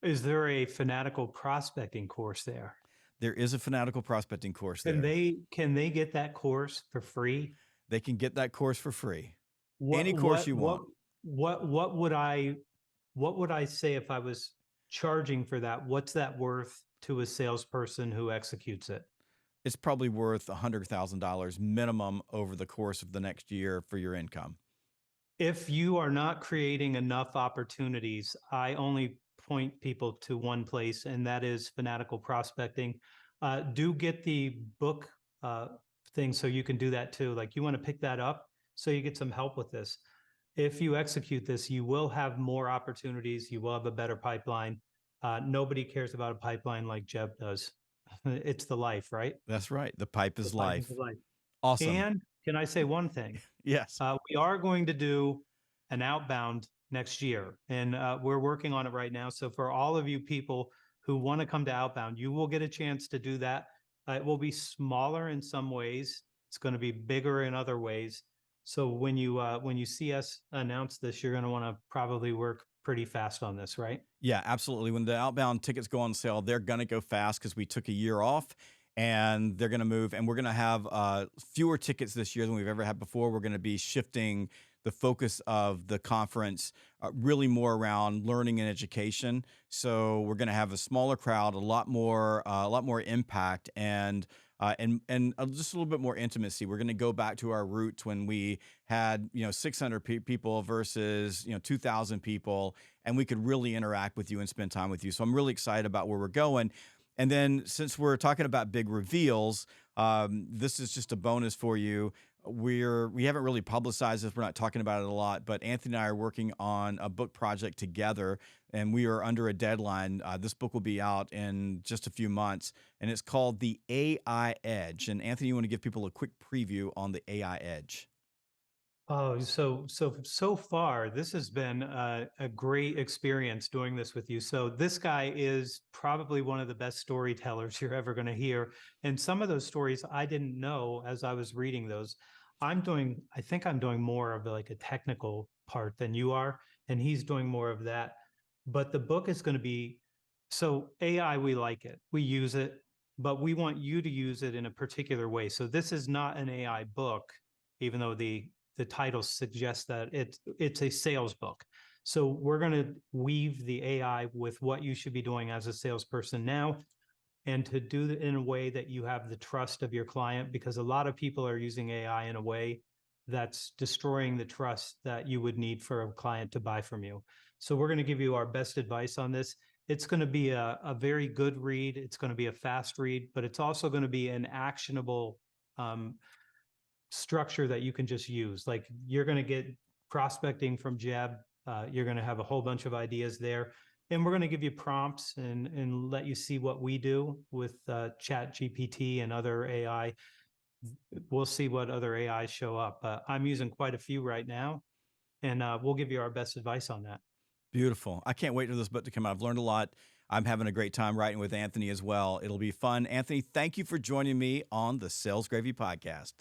Is there a fanatical prospecting course there? There is a fanatical prospecting course Can there. they get that course for free? They can get that course for free. What Any course you want. what would I say if I was charging for that? What's that worth to a salesperson who executes it? It's probably worth $100,000 minimum over the course of the next year for your income. If you are not creating enough opportunities, I only point people to one place, and that is fanatical prospecting. Do get the book thing so you can do that too. Like you want to pick that up so you get some help with this. If you execute this, you will have more opportunities. You will have a better pipeline. Nobody cares about a pipeline like Jeb does. It's the life, right? That's right. The pipe The is pipe is life. the life. Awesome. And can I say one thing? Yes. We are going to do an outbound next year, and we're working on it right now. So for all of you people who want to come to outbound, you will get a chance to do that. It will be smaller in some ways. It's going to be bigger in other ways. So when you see us announce this, you're going to want to probably work pretty fast on this, right? Yeah, absolutely. When the outbound tickets go on sale, they're going to go fast because we took a year off and they're going to move. And we're going to have fewer tickets this year than we've ever had before. We're going to be shifting the focus of the conference really more around learning and education. So we're going to have a smaller crowd, a lot more impact, and just a little bit more intimacy. We're going to go back to our roots when we had 600 people versus 2,000 people, and we could really interact with you and spend time with you. So I'm really excited about where we're going. And then since we're talking about big reveals, this is just a bonus for you. We haven't really publicized this. We're not talking about it a lot, but Anthony and I are working on a book project together, and we are under a deadline. This book will be out in just a few months, and it's called The AI Edge. And Anthony, you want to give people a quick preview on the AI Edge? Oh, so far, this has been a great experience doing this with you. So this guy is probably one of the best storytellers you're ever going to hear. And some of those stories I didn't know as I was reading those. I think I'm doing more of like a technical part than you are, and he's doing more of that. But the book is going to be, so AI, we like it, we use it, but we want you to use it in a particular way. So this is not an AI book, even though the title suggests that it's a sales book. So we're going to weave the AI with what you should be doing as a salesperson now, and to do it in a way that you have the trust of your client, because a lot of people are using AI in a way that's destroying the trust that you would need for a client to buy from you. So we're going to give you our best advice on this. It's going to be a very good read. It's going to be a fast read, but it's also going to be an actionable um, structure that you can just use. Like you're going to get prospecting from Jeb. You're going to have a whole bunch of ideas there. And we're going to give you prompts and let you see what we do with Chat GPT and other AI. We'll see what other AIs show up. I'm using quite a few right now, and we'll give you our best advice on that. Beautiful. I can't wait for this book to come out. I've learned a lot. I'm having a great time writing with Anthony as well. It'll be fun. Anthony, thank you for joining me on the Sales Gravy Podcast.